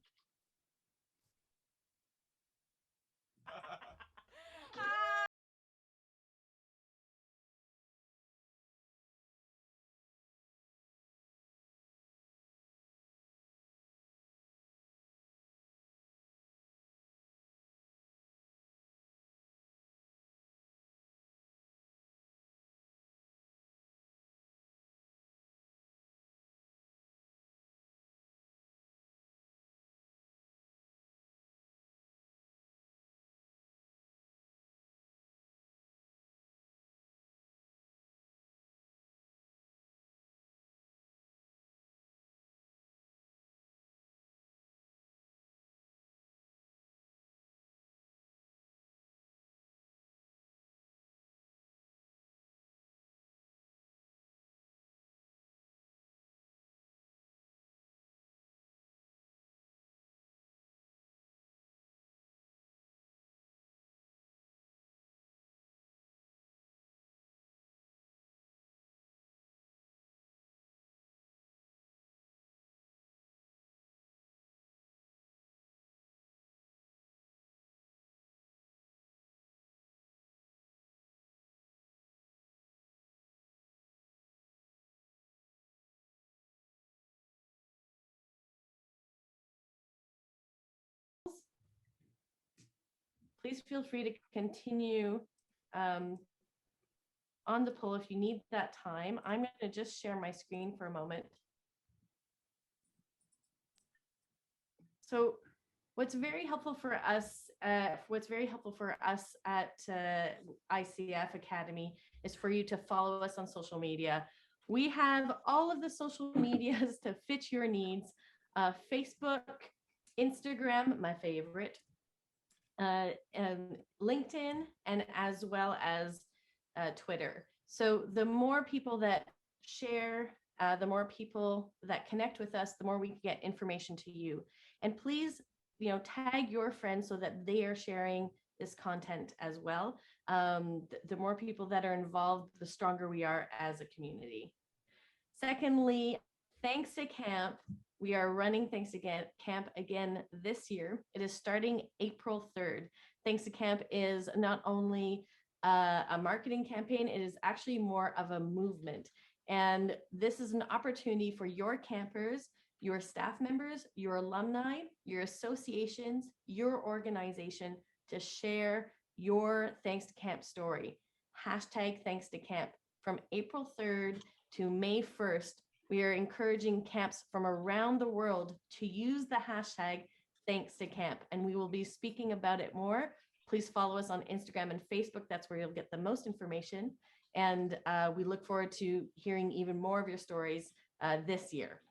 Please feel free to continue on the poll if you need that time. I'm going to just share my screen for a moment. So what's very helpful for us at ICF Academy is for you to follow us on social media. We have all of the social medias to fit your needs. Facebook, Instagram, my favorite, and LinkedIn, and as well as Twitter. So the more people that share, the more people that connect with us, the more we can get information to you. And please, tag your friends so that they are sharing this content as well. The more people that are involved, the stronger we are as a community. Secondly, thanks to camp. We are running Thanks to Camp again this year. It is starting April 3rd. Thanks to Camp is not only a marketing campaign, it is actually more of a movement. And this is an opportunity for your campers, your staff members, your alumni, your associations, your organization to share your Thanks to Camp story. hashtag thanks to camp. From April 3rd to May 1st, we are encouraging camps from around the world to use the hashtag thanks to camp. And we will be speaking about it more. Please follow us on Instagram and Facebook. That's where you'll get the most information. And we look forward to hearing even more of your stories this year.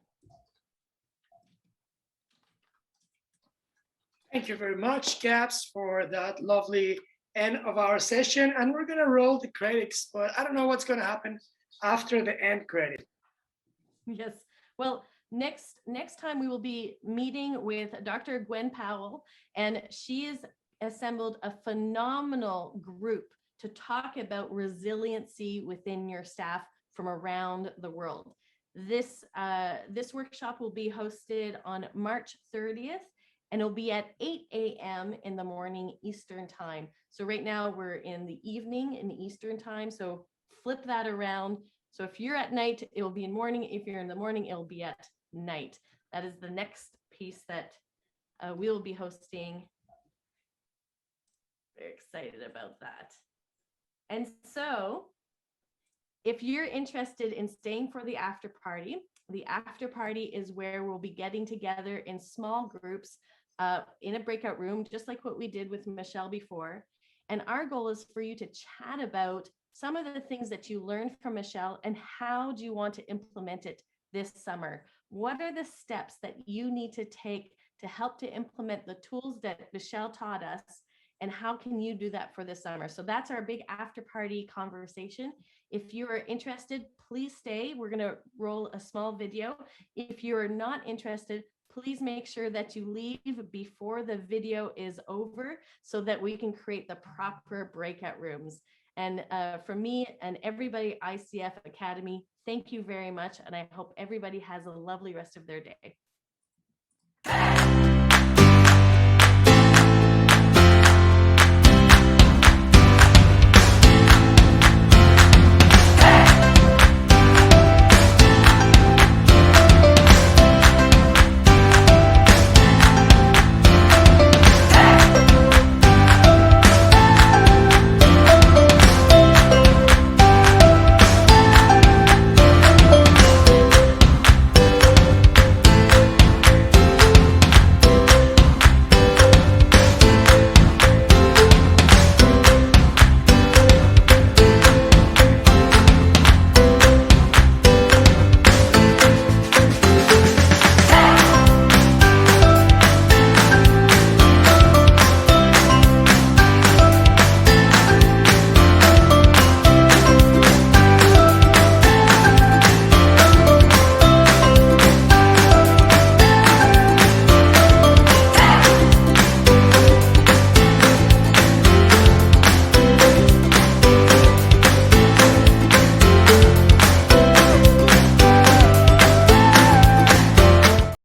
Thank you very much, Caps, for that lovely end of our session. And we're going to roll the credits, but I don't know what's going to happen after the end credit. Yes. Well, next time we will be meeting with Dr. Gwen Powell, and she has assembled a phenomenal group to talk about resiliency within your staff from around the world. This workshop will be hosted on March 30th, and it'll be at 8 a.m. in the morning Eastern time. So right now we're in the evening in Eastern time, so flip that around. So if you're at night, it will be in morning. If you're in the morning, it'll be at night. That is the next piece that we'll be hosting. Very excited about that. And so if you're interested in staying for the after party is where we'll be getting together in small groups in a breakout room, just like what we did with Michelle before. And our goal is for you to chat about some of the things that you learned from Michelle and how do you want to implement it this summer? What are the steps that you need to take to help to implement the tools that Michelle taught us? And how can you do that for this summer? So that's our big after party conversation. If you are interested, please stay. We're going to roll a small video. If you are not interested, please make sure that you leave before the video is over so that we can create the proper breakout rooms. And from me and everybody at ICF Academy, thank you very much. And I hope everybody has a lovely rest of their day.